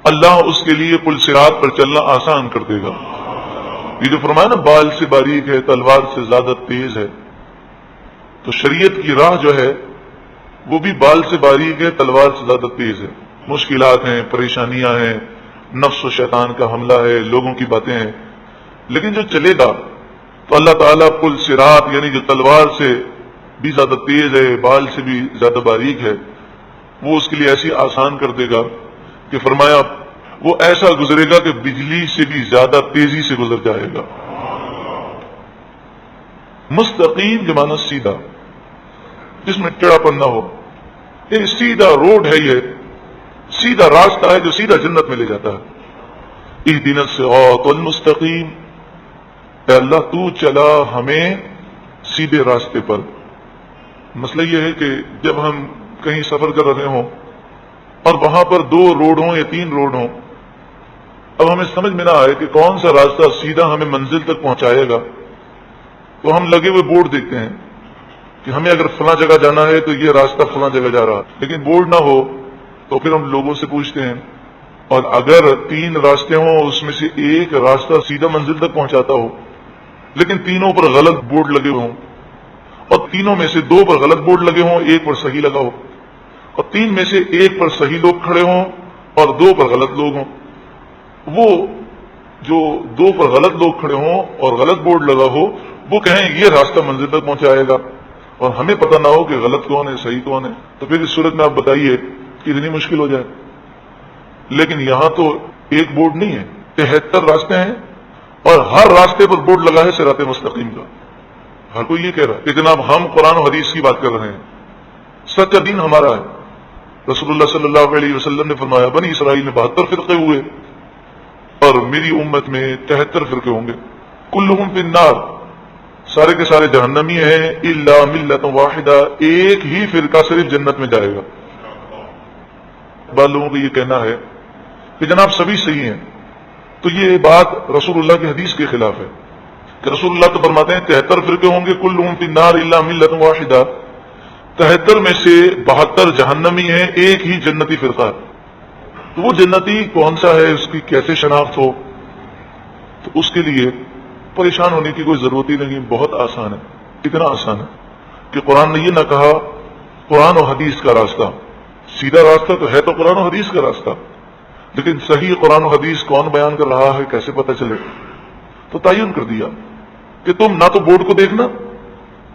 اللہ اس کے لیے پل صراط پر چلنا آسان کر دے گا۔ یہ جو فرمایا نا بال سے باریک ہے تلوار سے زیادہ تیز ہے، تو شریعت کی راہ جو ہے وہ بھی بال سے باریک ہے تلوار سے زیادہ تیز ہے۔ مشکلات ہیں، پریشانیاں ہیں، نفس و شیطان کا حملہ ہے، لوگوں کی باتیں ہیں، لیکن جو چلے گا تو اللہ تعالیٰ پل صراط یعنی جو تلوار سے بھی زیادہ تیز ہے، بال سے بھی زیادہ باریک ہے، وہ اس کے لیے ایسی آسان کر دے گا کہ فرمایا وہ ایسا گزرے گا کہ بجلی سے بھی زیادہ تیزی سے گزر جائے گا۔ مستقیم کے معنی سیدھا، جس میں ٹیڑھاپن نہ ہو. یہ سیدھا روڈ ہے، یہ سیدھا راستہ ہے جو سیدھا جنت میں لے جاتا ہے. اہدنا الصراط المستقیم، اے اللہ تو چلا ہمیں سیدھے راستے پر. مسئلہ یہ ہے کہ جب ہم کہیں سفر کر رہے ہوں اور وہاں پر 2 روڈ ہوں یا 3 روڈ ہوں، اب ہمیں سمجھ میں نہ آئے کہ کون سا راستہ سیدھا ہمیں منزل تک پہنچائے گا، تو ہم لگے ہوئے بورڈ دیکھتے ہیں کہ ہمیں اگر فلاں جگہ جانا ہے تو یہ راستہ فلاں جگہ جا رہا، لیکن بورڈ نہ ہو تو پھر ہم لوگوں سے پوچھتے ہیں. اور اگر 3 راستے ہوں اس میں سے ایک راستہ سیدھا منزل تک پہنچاتا ہو لیکن تینوں پر غلط بورڈ لگے ہوں، اور تینوں میں سے 2 پر غلط بورڈ لگے ہوں، ایک پر صحیح لگا ہو، اور 3 میں سے ایک پر صحیح لوگ کھڑے ہوں اور 2 پر غلط لوگ ہوں، وہ جو 2 پر غلط لوگ کھڑے ہوں اور غلط بورڈ لگا ہو وہ کہیں یہ راستہ منزل تک پہنچائے گا، اور ہمیں پتہ نہ ہو کہ غلط کون ہے صحیح کون ہے، تو پھر اس صورت میں آپ بتائیے کہ اتنی مشکل ہو جائے. لیکن یہاں تو ایک بورڈ نہیں ہے، 73 راستے ہیں اور ہر راستے پر بورڈ لگا ہے صراط مستقیم کا. ہر کوئی یہ کہہ رہا ہے کہ جناب ہم قرآن و حدیث کی بات کر رہے ہیں، سچا دین ہمارا ہے. رسول اللہ صلی اللہ علیہ وسلم نے فرمایا بنی اسرائیل میں 72 فرقے ہوئے اور میری امت میں 73 فرقے ہوں گے. کلہم فی النار، سارے کے سارے جہنمی ہیں، الا ملت واحدہ، ایک ہی فرقہ صرف جنت میں جائے گا. بعض لوگوں کو یہ کہنا ہے کہ جناب سبھی صحیح ہیں، تو یہ بات رسول اللہ کی حدیث کے خلاف ہے کہ رسول اللہ تو فرماتے ہیں 73 فرقے ہوں گے، کلہم فی النار الا ملت واحدہ، 73 میں سے 72 جہنمی ہیں، ایک ہی جنتی فرقہ ہے. تو وہ جنتی کون سا ہے، اس کی کیسے شناخت ہو؟ تو اس کے لیے پریشان ہونے کی کوئی ضرورت ہی نہیں، بہت آسان ہے. اتنا آسان ہے کہ قرآن نے یہ نہ کہا قرآن و حدیث کا راستہ، سیدھا راستہ تو ہے تو قرآن و حدیث کا راستہ، لیکن صحیح قرآن و حدیث کون بیان کر رہا ہے کیسے پتہ چلے؟ تو تعین کر دیا کہ تم نہ تو بورڈ کو دیکھنا،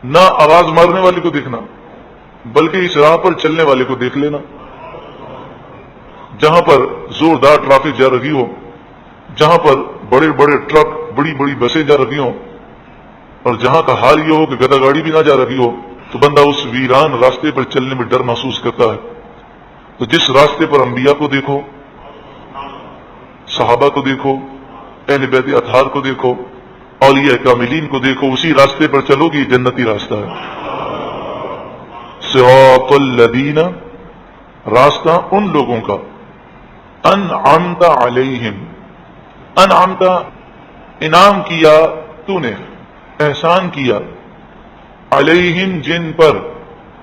نہ آواز مارنے والے کو دیکھنا، بلکہ اس راہ پر چلنے والے کو دیکھ لینا. جہاں پر زوردار ٹریفک جا رہی ہو، جہاں پر بڑے بڑے ٹرک، بڑی بڑی بسیں جا رہی ہوں، اور جہاں کا حال یہ ہو کہ گدا گاڑی بھی نہ جا رہی ہو، تو بندہ اس ویران راستے پر چلنے میں ڈر محسوس کرتا ہے. تو جس راستے پر انبیاء کو دیکھو، صحابہ کو دیکھو، اہل بیت اطہار کو دیکھو، اولیاء کاملین کو دیکھو، اسی راستے پر چلو گی، جنتی راستہ ہے. صراط الذین، راستہ ان لوگوں کا، انعمت علیہم، انعمت انعام کیا تو نے، احسان کیا، علیہم جن پر،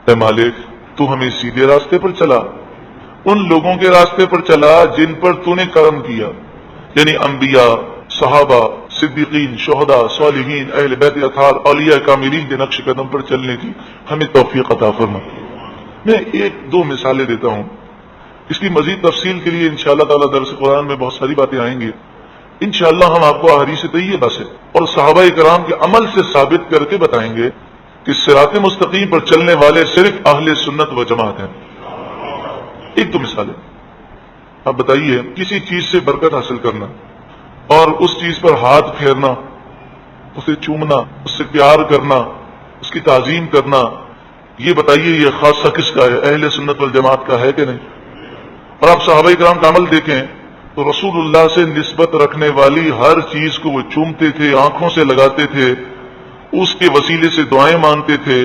اے مالک تو ہمیں سیدھے راستے پر چلا، ان لوگوں کے راستے پر چلا جن پر تو نے کرم کیا، یعنی انبیاء، صحابہ، صدیقین، شہداء، صالحین، اہل بیت اطہار، اولیاء کاملین کے نقش قدم پر چلنے کی ہمیں توفیق عطا فرما. میں 1-2 مثالیں دیتا ہوں، اس کی مزید تفصیل کے لیے انشاءاللہ تعالی درس قرآن میں بہت ساری باتیں آئیں گی. انشاءاللہ ہم آپ کو احادیث طیبہ سے اور صحابہ کرام کے عمل سے ثابت کر کے بتائیں گے کہ صراط مستقیم پر چلنے والے صرف اہل سنت و جماعت ہیں. 1-2 مثالیں. اب بتائیے، کسی چیز سے برکت حاصل کرنا اور اس چیز پر ہاتھ پھیرنا، اسے چومنا، اس سے پیار کرنا، اس کی تعظیم کرنا، یہ بتائیے یہ خاصہ کس کا ہے؟ اہل سنت والجماعت کا ہے کہ نہیں؟ اور آپ صحابہ کرام کا عمل دیکھیں تو رسول اللہ سے نسبت رکھنے والی ہر چیز کو وہ چومتے تھے، آنکھوں سے لگاتے تھے، اس کے وسیلے سے دعائیں مانگتے تھے.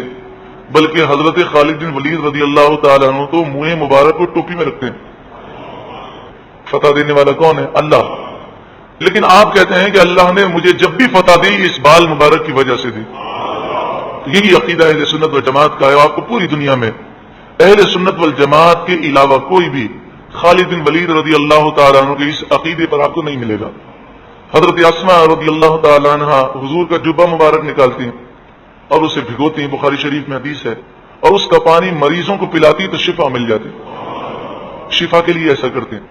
بلکہ حضرت خالد بن ولید رضی اللہ تعالیٰ عنہ تو منہ مبارک کو ٹوپی میں رکھتے ہیں. فتح دینے والا کون ہے؟ اللہ. لیکن آپ کہتے ہیں کہ اللہ نے مجھے جب بھی فتح دی اس بال مبارک کی وجہ سے دی. یہی عقیدہ اہل سنت والجماعت کا ہے. آپ کو پوری دنیا میں اہل سنت والجماعت کے علاوہ کوئی بھی خالد بن ولید رضی اللہ تعالیٰ عنہ کے اس عقیدے پر آپ کو نہیں ملے گا. حضرت اسماء رضی اللہ تعالیٰ عنہ حضور کا جبہ مبارک نکالتی ہیں اور اسے بھگوتی ہیں، بخاری شریف میں حدیث ہے، اور اس کا پانی مریضوں کو پلاتی تو شفا مل جاتی. شفا کے لیے ایسا کرتے ہیں.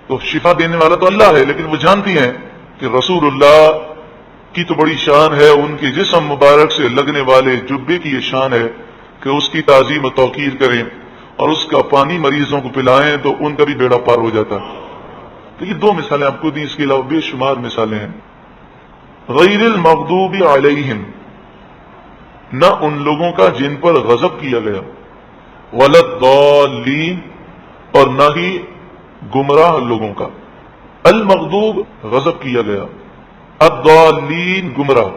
تو شفا دینے والا تو اللہ ہے، لیکن وہ جانتی ہیں کہ رسول اللہ کی تو بڑی شان ہے، ان کے جسم مبارک سے لگنے والے جبے کی یہ شان ہے کہ اس کی تعظیم و توقیر کریں اور اس کا پانی مریضوں کو پلائیں تو ان کا بھی بیڑا پار ہو جاتا. تو یہ 2 مثالیں آپ کو دیں، اس کے علاوہ بے شمار مثالیں ہیں. غیر المغضوب علیہم، نہ ان لوگوں کا جن پر غضب کیا گیا، ولضالین، اور نہ ہی گمراہ لوگوں کا۔ المغضوب غضب کیا گیا، الضالین گمراہ۔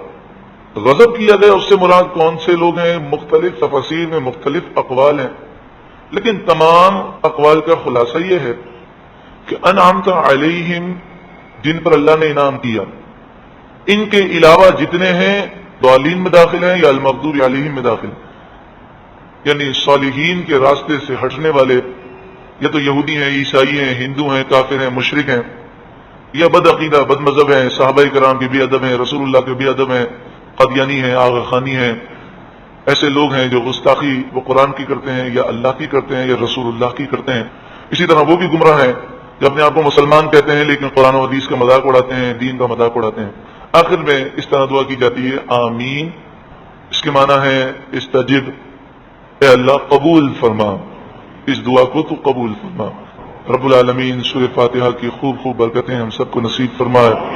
غضب کیا گیا اس سے مراد کون سے لوگ ہیں؟ مختلف تفاسیر میں مختلف اقوال ہیں، لیکن تمام اقوال کا خلاصہ یہ ہے کہ انعمت علیہم، جن پر اللہ نے انعام کیا، ان کے علاوہ جتنے ہیں ضالین میں داخل ہیں یا المغضوب علیہم میں داخل، یعنی صالحین کے راستے سے ہٹنے والے، یا تو یہودی ہیں، عیسائی ہیں، ہندو ہیں، کافر ہیں، مشرک ہیں، یا بد عقیدہ بد مذہب ہیں، صحابہ کرام کے بھی ادب ہیں، رسول اللہ کے بھی ادب ہیں، قادیانی ہیں، آغا خانی ہیں، ایسے لوگ ہیں جو گستاخی وہ قرآن کی کرتے ہیں یا اللہ کی کرتے ہیں یا رسول اللہ کی کرتے ہیں۔ اسی طرح وہ بھی گمراہ ہیں جو اپنے آپ کو مسلمان کہتے ہیں لیکن قرآن و حدیث کا مذاق اڑاتے ہیں، دین کا مذاق اڑاتے ہیں۔ آخر میں اس طرح دعا کی جاتی ہے آمین، اس کے معنی ہے استجب، اے اللہ قبول فرما، اس دعا کو تو قبول فرما۔ رب العالمین سورہ فاتحہ کی خوب خوب برکتیں ہم سب کو نصیب فرمائے۔